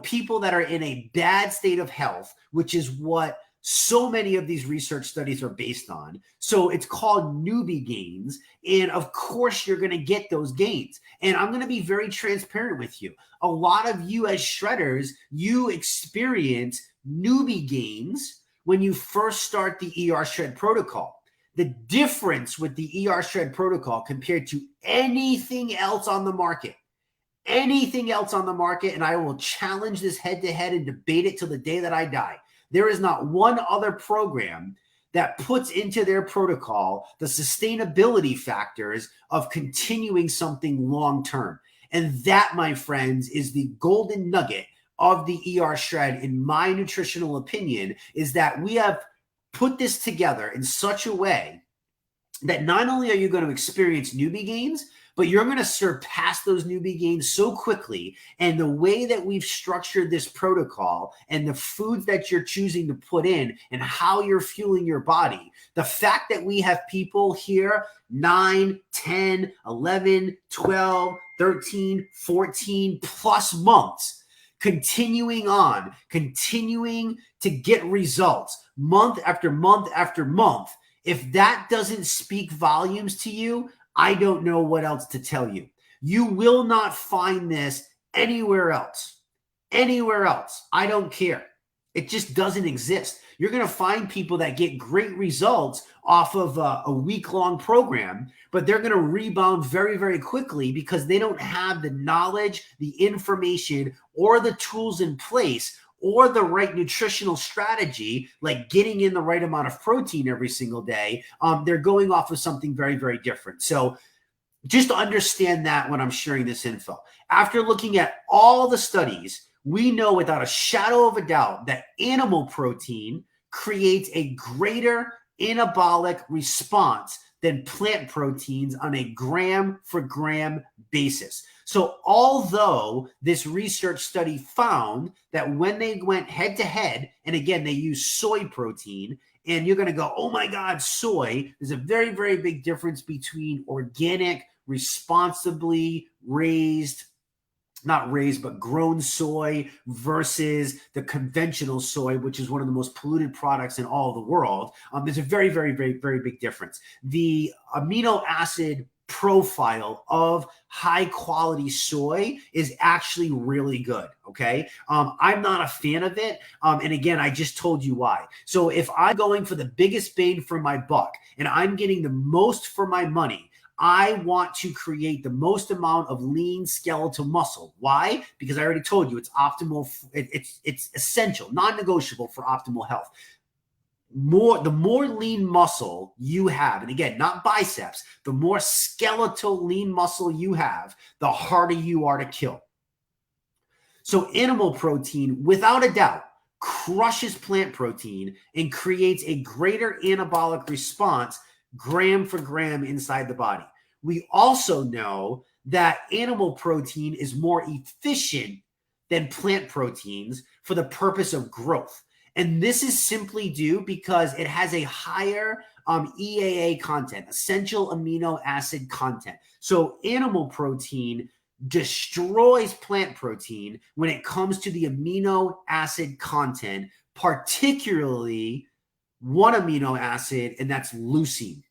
people that are in a bad state of health, which is what so many of these research studies are based on. So it's called newbie gains. And of course, you're going to get those gains. And I'm going to be very transparent with you. A lot of you as shredders, you experience newbie gains when you first start the ER Shred protocol. The difference with the ER Shred protocol compared to anything else on the market, and I will challenge this head to head and debate it till the day that I die. There is not one other program that puts into their protocol the sustainability factors of continuing something long-term. And that, my friends, is the golden nugget of the ER Shred, in my nutritional opinion, is that we have put this together in such a way that not only are you going to experience newbie gains, but you're going to surpass those newbie gains so quickly. And the way that we've structured this protocol and the foods that you're choosing to put in and how you're fueling your body, the fact that we have people here 9, 10, 11, 12, 13, 14 plus months continuing on, continuing to get results month after month after month. If that doesn't speak volumes to you, I don't know what else to tell you. You will not find this anywhere else. Anywhere else. I don't care. It just doesn't exist. You're going to find people that get great results off of a week-long program, but they're going to rebound very, very quickly because they don't have the knowledge, the information, or the tools in place, or the right nutritional strategy, like getting in the right amount of protein every single day. They're going off of something very, very different. So just understand that when I'm sharing this info. After looking at all the studies, we know without a shadow of a doubt that animal protein creates a greater anabolic response than plant proteins on a gram for gram basis. So although this research study found that when they went head to head, and again, they used soy protein, and you're going to go, oh my God, soy, there's a very, very big difference between organic, responsibly raised, not raised, but grown soy versus the conventional soy, which is one of the most polluted products in all of the world. There's a very, very, very, very big difference. The amino acid profile of high quality soy is actually really good. Okay. I'm not a fan of it. And again, I just told you why. So if I'm going for the biggest bang for my buck and I'm getting the most for my money, I want to create the most amount of lean skeletal muscle. Why? Because I already told you it's optimal. It's essential, non-negotiable for optimal health. The more lean muscle you have, and again, not biceps, the more skeletal lean muscle you have, the harder you are to kill. So animal protein, without a doubt, crushes plant protein and creates a greater anabolic response gram for gram inside the body. We also know that animal protein is more efficient than plant proteins for the purpose of growth. And this is simply due because it has a higher EAA content, essential amino acid content. So animal protein destroys plant protein when it comes to the amino acid content, particularly one amino acid, and that's leucine.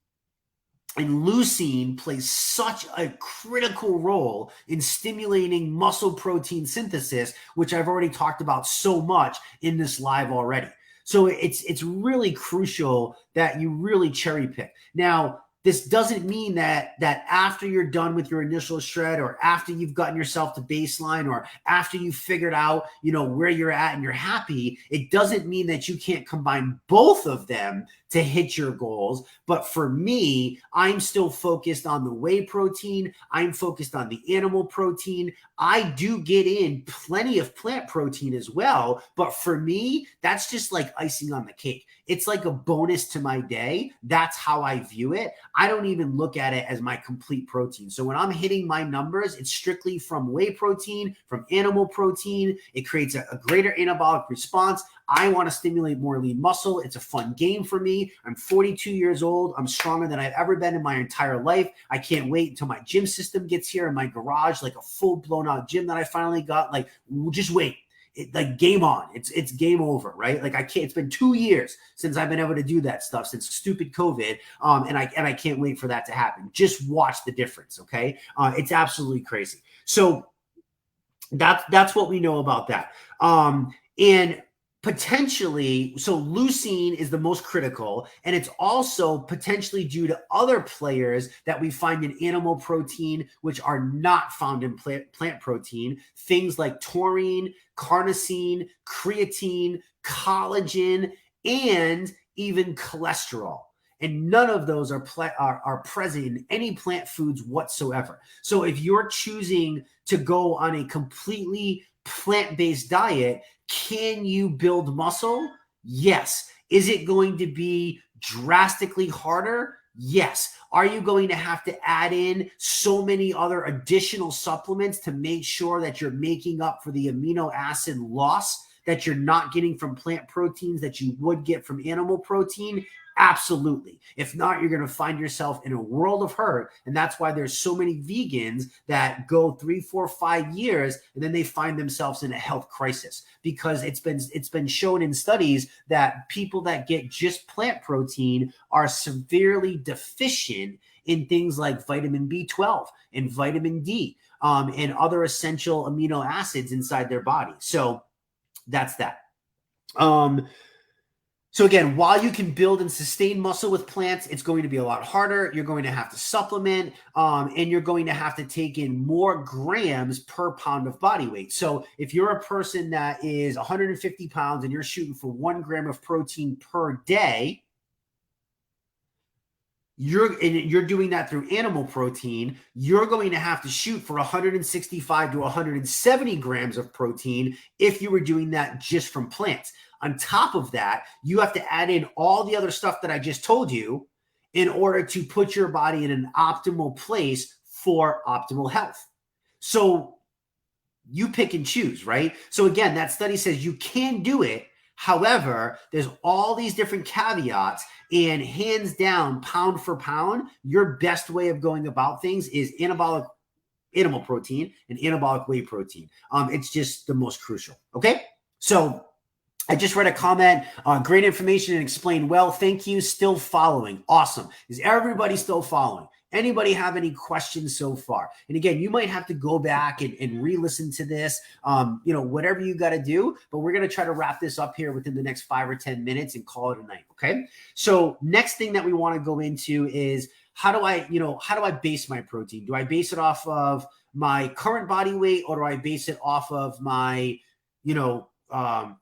And leucine plays such a critical role in stimulating muscle protein synthesis, which I've already talked about so much in this live already. So it's really crucial that you really cherry pick. Now, this doesn't mean that after you're done with your initial shred, or after you've gotten yourself to baseline, or after you've figured out, where you're at and you're happy, it doesn't mean that you can't combine both of them to hit your goals. But for me, I'm still focused on the whey protein. I'm focused on the animal protein. I do get in plenty of plant protein as well. But for me, that's just like icing on the cake. It's like a bonus to my day. That's how I view it. I don't even look at it as my complete protein. So when I'm hitting my numbers, it's strictly from whey protein, from animal protein. It creates a greater anabolic response. I want to stimulate more lean muscle. It's a fun game for me. I'm 42 years old. I'm stronger than I've ever been in my entire life. I can't wait until my gym system gets here in my garage, like a full blown out gym that I finally got. Like, just wait. Like game on. It's game over, right? Like I can't. It's been 2 years since I've been able to do that stuff, since stupid COVID. And I can't wait for that to happen. Just watch the difference, okay? It's absolutely crazy. So that's what we know about that. And potentially, so leucine is the most critical, and it's also potentially due to other players that we find in animal protein, which are not found in plant protein. Things like taurine, carnosine, creatine, collagen, and even cholesterol. And none of those are present in any plant foods whatsoever. So if you're choosing to go on a completely plant-based diet, can you build muscle? Yes. Is it going to be drastically harder? Yes. Are you going to have to add in so many other additional supplements to make sure that you're making up for the amino acid loss that you're not getting from plant proteins that you would get from animal protein? Absolutely. If not, you're going to find yourself in a world of hurt. And that's why there's so many vegans that go 3, 4, 5 years and then they find themselves in a health crisis, because it's been shown in studies that people that get just plant protein are severely deficient in things like vitamin B12 and vitamin D, and other essential amino acids inside their body. So that's that. So again, while you can build and sustain muscle with plants, it's going to be a lot harder. You're going to have to supplement, and you're going to have to take in more grams per pound of body weight. So if you're a person that is 150 pounds and you're shooting for 1 gram of protein per day, you're doing that through animal protein, you're going to have to shoot for 165 to 170 grams of protein if you were doing that just from plants. On top of that, you have to add in all the other stuff that I just told you in order to put your body in an optimal place for optimal health. So you pick and choose, right? So again, that study says you can do it. However, there's all these different caveats, and hands down, pound for pound, your best way of going about things is anabolic animal protein and anabolic whey protein. It's just the most crucial. Okay. So I just read a comment. Great information and explained well. Thank you. Still following. Awesome. Is everybody still following? Anybody have any questions so far? And again, you might have to go back and re-listen to this, whatever you got to do, but we're going to try to wrap this up here within the next 5 or 10 minutes and call it a night. Okay. So next thing that we want to go into is how do I base my protein? Do I base it off of my current body weight, or do I base it off of my,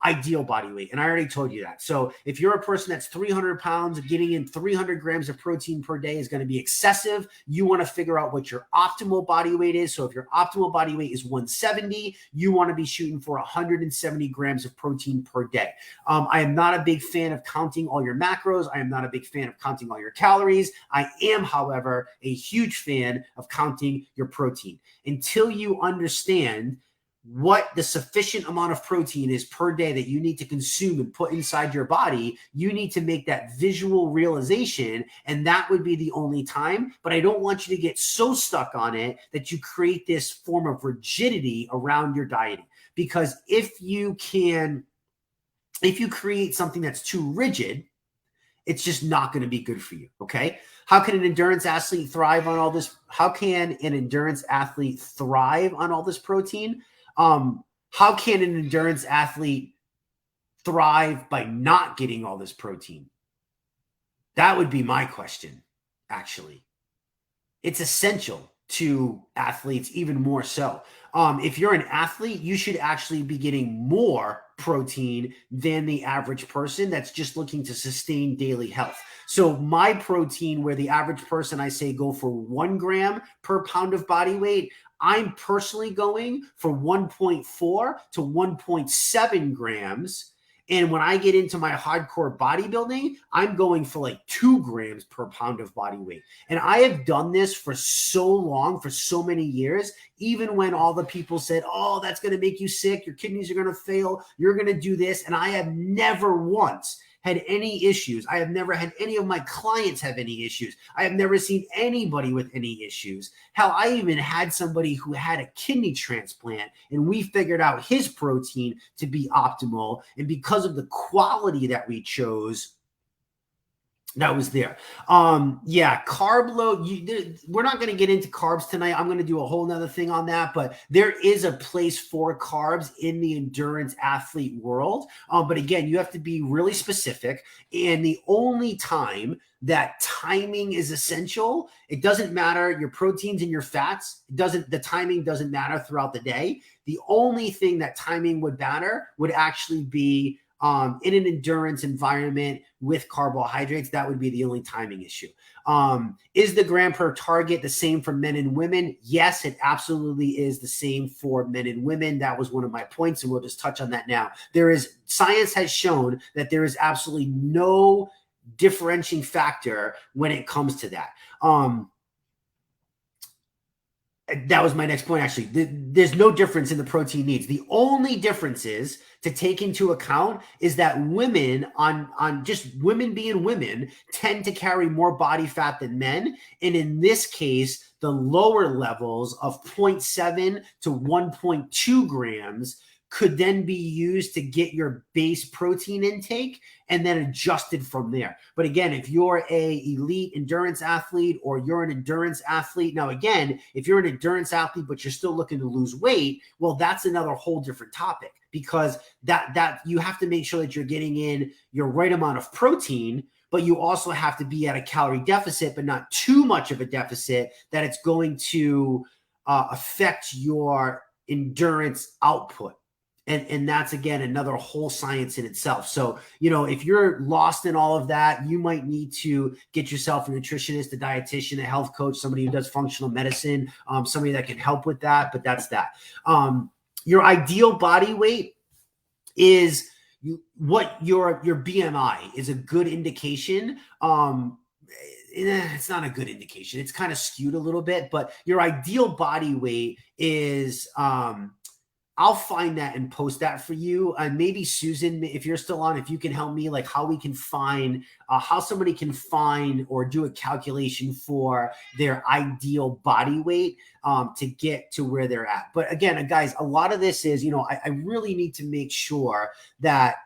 ideal body weight? And I already told you that. So if you're a person that's 300 pounds, getting in 300 grams of protein per day is going to be excessive. You want to figure out what your optimal body weight is. So if your optimal body weight is 170, you want to be shooting for 170 grams of protein per day. I am not a big fan of counting all your macros. I am not a big fan of counting all your calories. I am, however, a huge fan of counting your protein. Until you understand what the sufficient amount of protein is per day that you need to consume and put inside your body, you need to make that visual realization, and that would be the only time. But I don't want you to get so stuck on it that you create this form of rigidity around your dieting, because if you create something that's too rigid, it's just not going to be good for you. Okay. How can an endurance athlete thrive on all this? How can an endurance athlete thrive on all this protein? How can an endurance athlete thrive by not getting all this protein? That would be my question, actually. It's essential to athletes, even more so. If you're an athlete, you should actually be getting more protein than the average person that's just looking to sustain daily health. So my protein, where the average person, I say, go for 1 gram per pound of body weight, I'm personally going for 1.4 to 1.7 grams. And when I get into my hardcore bodybuilding, I'm going for like 2 grams per pound of body weight. And I have done this for so long, for so many years, even when all the people said, oh, that's going to make you sick, your kidneys are going to fail, you're going to do this. And I have never once had any issues. I have never had any of my clients have any issues. I have never seen anybody with any issues. Hell, I even had somebody who had a kidney transplant, and we figured out his protein to be optimal. And because of the quality that we chose, that was there. Carb load. We're not going to get into carbs tonight. I'm going to do a whole nother thing on that, but there is a place for carbs in the endurance athlete world. But again, you have to be really specific. And the only time that timing is essential, it doesn't matter your proteins and your fats. The timing doesn't matter throughout the day. The only thing that timing would matter would actually be in an endurance environment with carbohydrates. That would be the only timing issue. Is the gram per target the same for men and women? Yes, it absolutely is the same for men and women. That was one of my points, and we'll just touch on that now. Science has shown that there is absolutely no differentiating factor when it comes to that. That was my next point, actually. There's no difference in the protein needs. The only difference is to take into account is that women, on just women being women, tend to carry more body fat than men. And in this case, the lower levels of 0.7 to 1.2 grams could then be used to get your base protein intake and then adjusted from there. But again, if you're a elite endurance athlete or you're an endurance athlete, now again, if you're an endurance athlete but you're still looking to lose weight, well, that's another whole different topic, because that you have to make sure that you're getting in your right amount of protein, but you also have to be at a calorie deficit, but not too much of a deficit that it's going to affect your endurance output. And that's, again, another whole science in itself. So, if you're lost in all of that, you might need to get yourself a nutritionist, a dietitian, a health coach, somebody who does functional medicine, somebody that can help with that. But that's that. Your ideal body weight is what your BMI is a good indication. It's not a good indication. It's kind of skewed a little bit, but your ideal body weight is, I'll find that and post that for you. And maybe Susan, if you're still on, if you can help me, like how we can find, how somebody can find or do a calculation for their ideal body weight to get to where they're at. But again, guys, a lot of this is, I really need to make sure that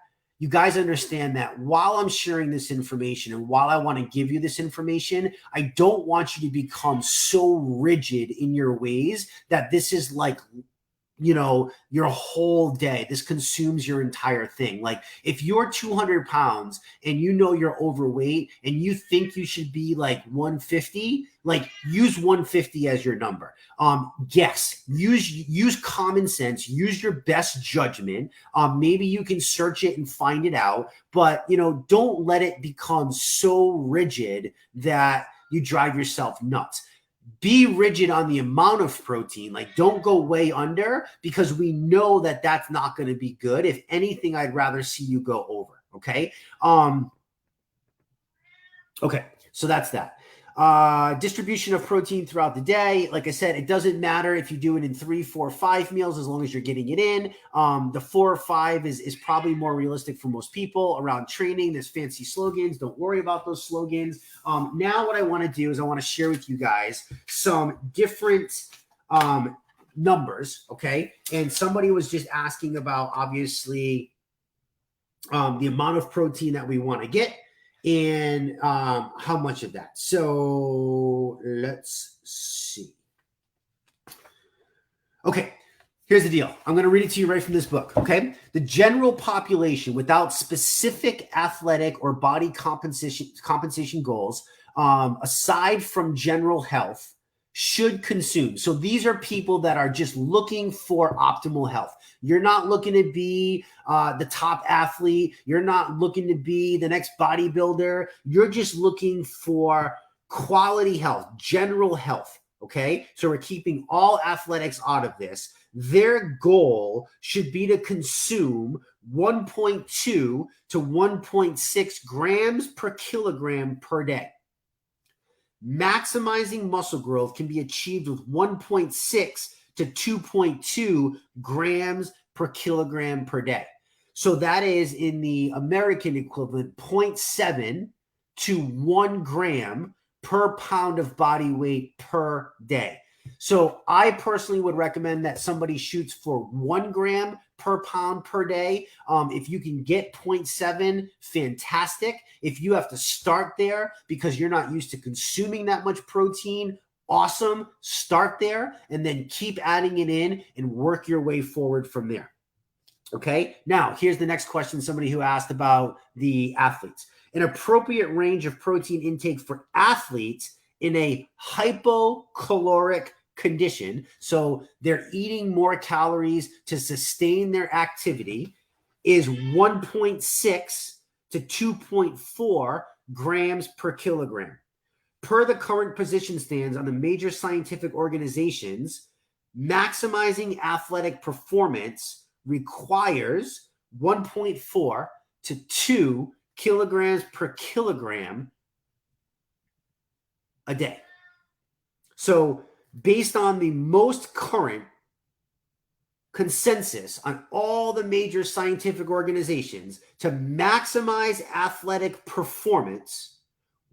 you guys understand that while I'm sharing this information and while I want to give you this information, I don't want you to become so rigid in your ways that this is like, your whole day. This consumes your entire thing. Like if you're 200 pounds and you're overweight and you think you should be like 150, like use 150 as your number. Yes, use common sense, use your best judgment. Maybe you can search it and find it out, but don't let it become so rigid that you drive yourself nuts. Be rigid on the amount of protein. Like don't go way under, because we know that that's not going to be good. If anything, I'd rather see you go over. Okay. Okay. So that's that. Distribution of protein throughout the day. Like I said, it doesn't matter if you do it in 3, 4, 5 meals, as long as you're getting it in. The 4 or 5 is probably more realistic for most people around training. There's fancy slogans. Don't worry about those slogans. Now what I want to do is I want to share with you guys some different numbers. Okay. And somebody was just asking about, obviously, the amount of protein that we want to get and how much of that. So let's see. Okay, here's the deal. I'm going to read it to you right from this book, okay? The general population without specific athletic or body compensation goals, aside from general health, should consume. So these are people that are just looking for optimal health. You're not looking to be the top athlete. You're not looking to be the next bodybuilder. You're just looking for quality health, general health. Okay. So we're keeping all athletics out of this. Their goal should be to consume 1.2 to 1.6 grams per kilogram per day. Maximizing muscle growth can be achieved with 1.6 to 2.2 grams per kilogram per day. So that is, in the American equivalent, 0.7 to 1 gram per pound of body weight per day. So I personally would recommend that somebody shoots for 1 gram per pound per day. If you can get 0.7, fantastic. If you have to start there because you're not used to consuming that much protein, awesome. Start there and then keep adding it in and work your way forward from there. Okay. Now, here's the next question. Somebody who asked about the athletes. An appropriate range of protein intake for athletes in a hypocaloric condition, so they're eating more calories to sustain their activity, is 1.6 to 2.4 grams per kilogram. Per the current position stands on the major scientific organizations, maximizing athletic performance requires 1.4 to 2 kilograms per kilogram a day. So based on the most current consensus on all the major scientific organizations, to maximize athletic performance,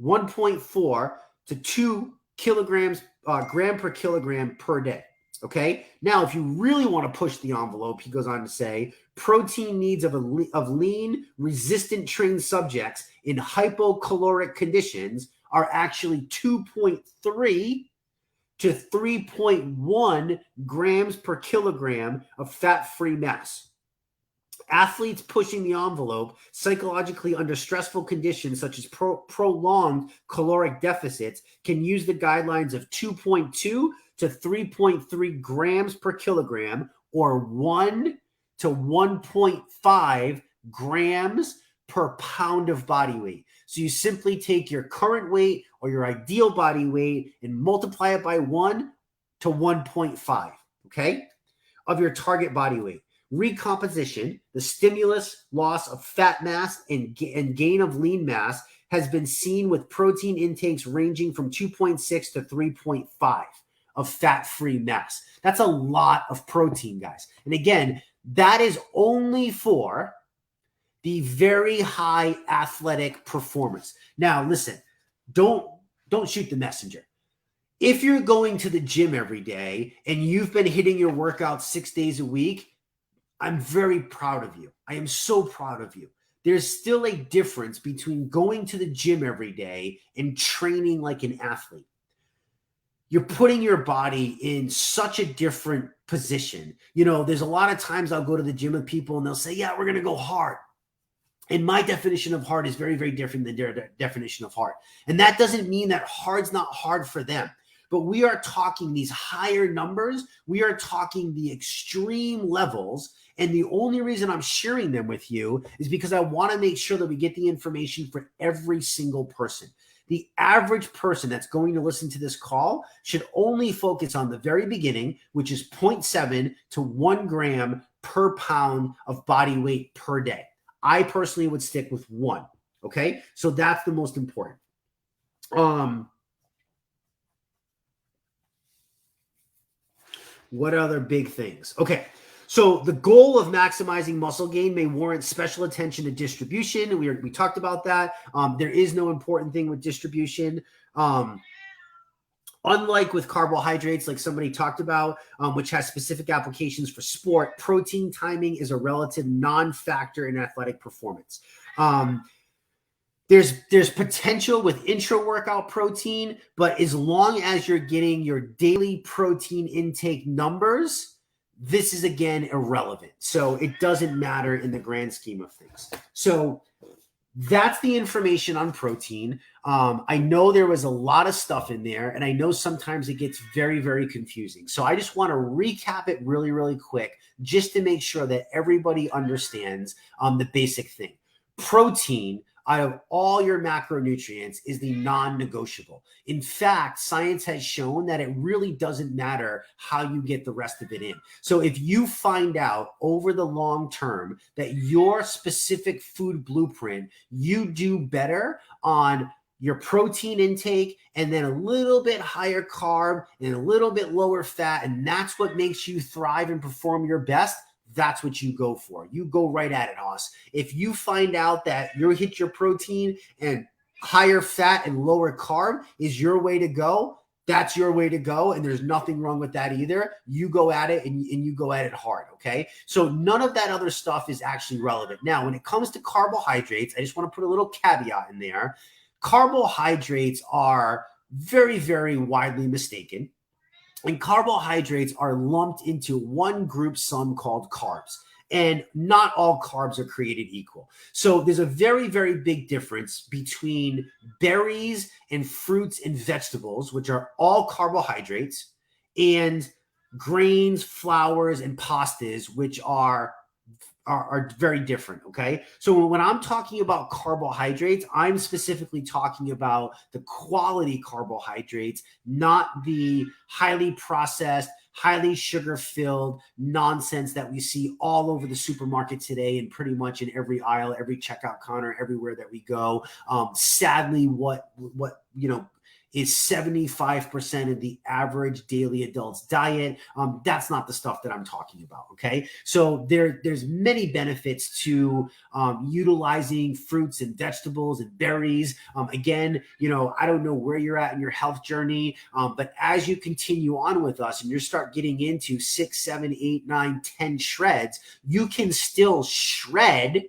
1.4 to 2 kilograms, gram per kilogram per day. Okay. Now, if you really want to push the envelope, he goes on to say, protein needs of lean, resistant trained subjects in hypocaloric conditions are actually 2.3 to 3.1 grams per kilogram of fat-free mass. Athletes pushing the envelope psychologically under stressful conditions such as prolonged caloric deficits can use the guidelines of 2.2 to 3.3 grams per kilogram, or 1 to 1.5 grams per pound of body weight. So you simply take your current weight or your ideal body weight and multiply it by 1 to 1.5, okay, of your target body weight. Recomposition, the stimulus, loss of fat mass, and gain of lean mass has been seen with protein intakes ranging from 2.6 to 3.5 of fat-free mass. That's a lot of protein, guys. And again, that is only for the very high athletic performance. Now, listen, don't shoot the messenger. If you're going to the gym every day and you've been hitting your workouts 6 days a week, I'm very proud of you. I am so proud of you. There's still a difference between going to the gym every day and training like an athlete. You're putting your body in such a different position. You know, there's a lot of times I'll go to the gym with people and they'll say, yeah, we're going to go hard. And my definition of hard is very, very different than their definition of hard. And that doesn't mean that hard's not hard for them. But we are talking these higher numbers. We are talking the extreme levels. And the only reason I'm sharing them with you is because I want to make sure that we get the information for every single person. The average person that's going to listen to this call should only focus on the very beginning, which is 0.7 to 1 gram per pound of body weight per day. I personally would stick with 1. Okay. So that's the most important. What other big things? Okay. So the goal of maximizing muscle gain may warrant special attention to distribution. We talked about that. There is no important thing with distribution. Unlike with carbohydrates, like somebody talked about, which has specific applications for sport, protein timing is a relative non-factor in athletic performance. There's potential with intra-workout protein, but as long as you're getting your daily protein intake numbers, this is, again, irrelevant. So it doesn't matter in the grand scheme of things. So that's the information on protein. I know there was a lot of stuff in there, and I know sometimes it gets very, very confusing. So I just want to recap it really, really quick, just to make sure that everybody understands the basic thing. Protein, out of all your macronutrients, is the non-negotiable. In fact, science has shown that it really doesn't matter how you get the rest of it in. So if you find out over the long term that your specific food blueprint, you do better on your protein intake and then a little bit higher carb and a little bit lower fat, and that's what makes you thrive and perform your best, that's what you go for. You go right at it, Hoss. If you find out that you hit your protein and higher fat and lower carb is your way to go, that's your way to go. And there's nothing wrong with that either. You go at it and you go at it hard. Okay. So none of that other stuff is actually relevant. Now, when it comes to carbohydrates, I just want to put a little caveat in there. Carbohydrates are very, very widely mistaken. And carbohydrates are lumped into one group sum called carbs. And not all carbs are created equal. So there's a very, very big difference between berries and fruits and vegetables, which are all carbohydrates, and grains, flours, and pastas, which are very different, okay? So when I'm talking about carbohydrates, I'm specifically talking about the quality carbohydrates, not the highly processed, highly sugar-filled nonsense that we see all over the supermarket today and pretty much in every aisle, every checkout counter, everywhere that we go. Sadly, what is 75% of the average daily adult's diet. That's not the stuff that I'm talking about, okay? So there's many benefits to utilizing fruits and vegetables and berries. Again, I don't know where you're at in your health journey, but as you continue on with us and you start getting into 6, 7, 8, 9, 10 shreds, you can still shred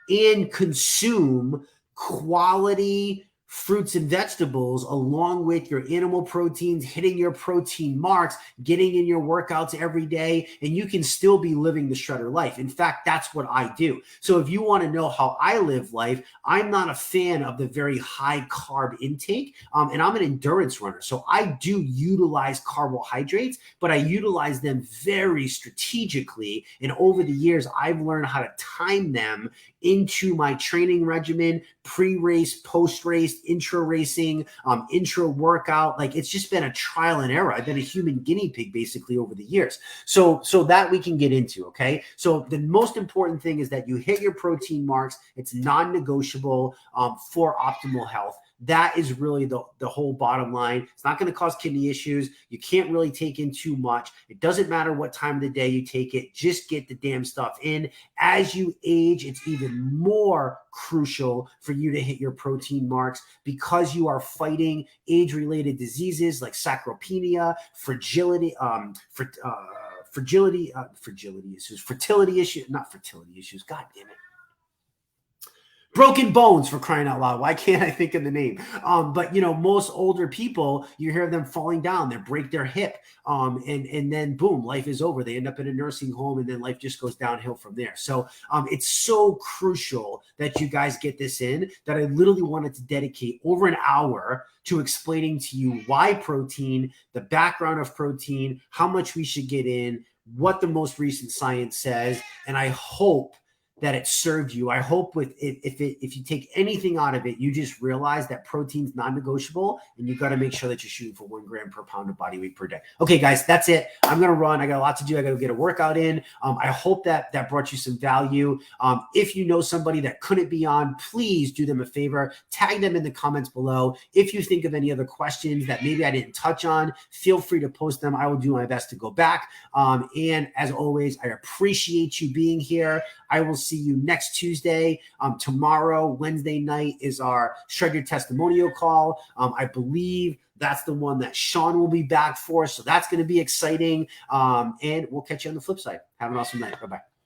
and consume quality fruits and vegetables along with your animal proteins, hitting your protein marks, getting in your workouts every day, and you can still be living the shredder life. In fact, that's what I do. So if you want to know how I live life, I'm not a fan of the very high carb intake, and I'm an endurance runner. So I do utilize carbohydrates, but I utilize them very strategically. And over the years, I've learned how to time them into my training regimen, pre-race, post-race, intra-racing, intra-workout. Like, it's just been a trial and error. I've been a human guinea pig basically over the years. So that we can get into, okay? So the most important thing is that you hit your protein marks. It's non-negotiable for optimal health. That is really the whole bottom line. It's not going to cause kidney issues. You can't really take in too much. It doesn't matter what time of the day you take it. Just get the damn stuff in. As you age, it's even more crucial for you to hit your protein marks because you are fighting age-related diseases like sarcopenia, fertility issues. God damn it. Broken bones, for crying out loud. Why can't I think of the name? But most older people, you hear them falling down, they break their hip, and then boom, life is over. They end up in a nursing home, and then life just goes downhill from there. So it's so crucial that you guys get this in that I literally wanted to dedicate over an hour to explaining to you why protein, the background of protein, how much we should get in, what the most recent science says, and I hope that it served you. I hope if you take anything out of it, you just realize that protein's non-negotiable and you got to make sure that you're shooting for 1 gram per pound of body weight per day. Okay, guys, that's it. I'm going to run. I got a lot to do. I got to get a workout in. I hope that brought you some value. If you know somebody that couldn't be on, please do them a favor. Tag them in the comments below. If you think of any other questions that maybe I didn't touch on, feel free to post them. I will do my best to go back. And as always, I appreciate you being here. I will see you next Tuesday. Tomorrow, Wednesday night, is our Shred Your Testimonial call. I believe that's the one that Sean will be back for. So that's going to be exciting. And we'll catch you on the flip side. Have an awesome night. Bye-bye.